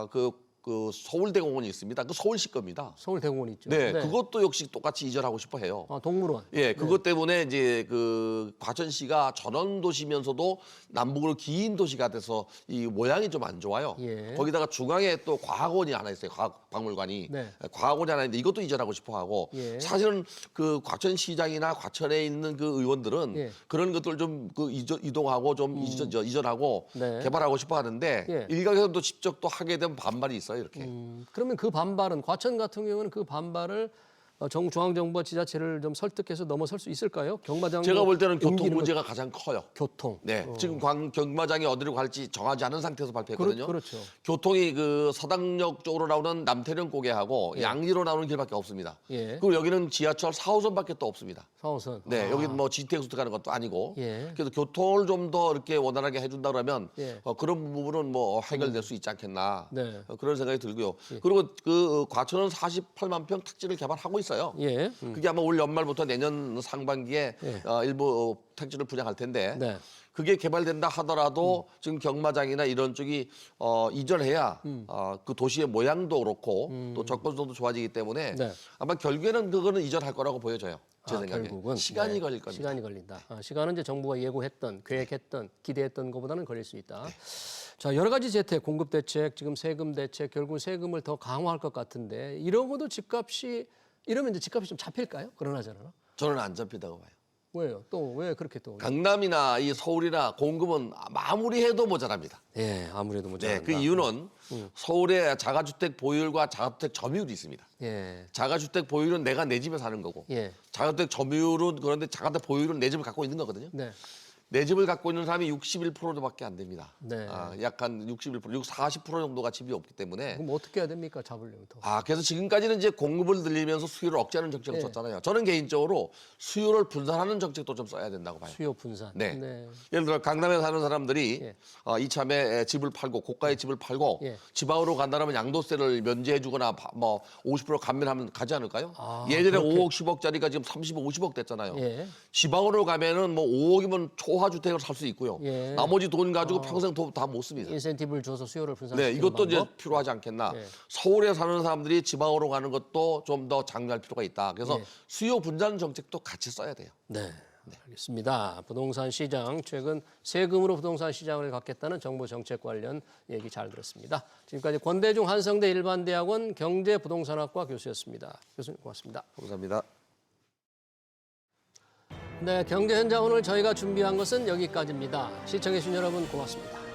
그 그 서울대공원이 있습니다. 그 서울시 겁니다. 서울대공원 있죠. 네, 그것도 역시 똑같이 이전하고 싶어 해요. 아, 동물원. 예, 그것 때문에 이제 그 과천시가 전원 도시면서도 남북으로 긴 도시가 돼서 이 모양이 좀 안 좋아요. 예. 거기다가 중앙에 또 과학원이 하나 있어요. 과학박물관이. 네. 과학원이 하나 있는데 이것도 이전하고 싶어 하고 예. 사실은 그 과천시장이나 과천에 있는 그 의원들은 예. 그런 것들 좀 그 이동하고 좀 이전하고 네. 개발하고 싶어 하는데 예. 일각에서는 또 직접 또 하게 되면 반발이 있어요. 이렇게. 그러면 그 반발은 과천 같은 경우는 그 반발을 중앙정부와 지자체를 좀 설득해서 넘어설 수 있을까요? 경마장 제가 볼 때는 교통 옮기는 문제가 가장 커요. 교통. 네, 지금 경마장이 어디로 갈지 정하지 않은 상태에서 발표했거든요. 그렇죠. 교통이 그 서당역 쪽으로 나오는 남태령 고개하고 양리로 나오는 길밖에 없습니다. 예. 그리고 여기는 지하철 4호선밖에 또 없습니다. 4호선. 네, 여기 뭐 GTX 가는 것도 아니고. 예. 그래서 교통을 좀 더 이렇게 원활하게 해준다 그러면 예. 그런 부분은 뭐 해결될 수 있지 않겠나. 네. 그런 생각이 들고요. 그리고 그 과천은 48만 평 택지를 개발하고 있어요. 예. 그게 아마 올 연말부터 내년 상반기에 일부 택지를 분양할 텐데 네. 그게 개발된다 하더라도 지금 경마장이나 이런 쪽이 이전해야 그 도시의 모양도 그렇고 또 접근성도 좋아지기 때문에 네. 아마 결국에는 그거는 이전할 거라고 보여져요. 제 생각에. 결국은 시간이 네, 걸릴 겁니다. 시간이 걸린다. 시간은 이제 정부가 예고했던, 계획했던, 기대했던 것보다는 걸릴 수 있다. 자, 여러 가지 재택, 공급 대책, 지금 세금 대책, 결국 세금을 더 강화할 것 같은데 이러고도 이러면 이제 집값이 좀 잡힐까요? 그러나저나. 저는 안 잡히다고 봐요. 왜요? 또 왜 그렇게 또? 강남이나 이 서울이나 공급은 아무리 해도 모자랍니다. 예, 아무래도 모자란다. 네, 그 이유는 서울에 자가주택 보유율과 자가주택 점유율이 있습니다. 예. 자가주택 보유율은 내가 내 집에 사는 거고 예. 자가주택 점유율은 그런데 자가주택 보유율은 내 집을 갖고 있는 거거든요. 네. 내 집을 갖고 있는 사람이 61%밖에 안 됩니다. 네. 약 한 61%, 40% 정도가 집이 없기 때문에. 그럼 어떻게 해야 됩니까? 잡으려면 더. 그래서 지금까지는 이제 공급을 늘리면서 수요를 억제하는 정책을 네. 썼잖아요. 저는 개인적으로 수요를 분산하는 정책도 좀 써야 된다고 봐요. 수요 분산. 네. 예를 들어 강남에 사는 사람들이 예. 이참에 집을 팔고 고가의 집을 팔고 예. 지방으로 간다면 양도세를 면제해주거나 뭐 50% 감면하면 가지 않을까요? 예전에 그렇게. 5억, 10억짜리가 지금 30억, 50억 됐잖아요. 예. 지방으로 가면은 뭐 5억이면 초화주택을 살 수 있고요. 예. 나머지 돈 가지고 평생 다 못 씁니다. 인센티브를 줘서 수요를 네, 분산시키는 이것도 이제 방법? 필요하지 않겠나. 예. 서울에 사는 사람들이 지방으로 가는 것도 좀 더 장려할 필요가 있다. 그래서 예. 수요 분산 정책도 같이 써야 돼요. 네. 알겠습니다. 부동산 시장 최근 세금으로 부동산 시장을 갖겠다는 정부 정책 관련 얘기 잘 들었습니다. 지금까지 권대중 한성대 일반대학원 경제부동산학과 교수였습니다. 교수님 고맙습니다. 감사합니다. 네, 경제 현장 오늘 저희가 준비한 것은 여기까지입니다. 시청해 주신 여러분 고맙습니다.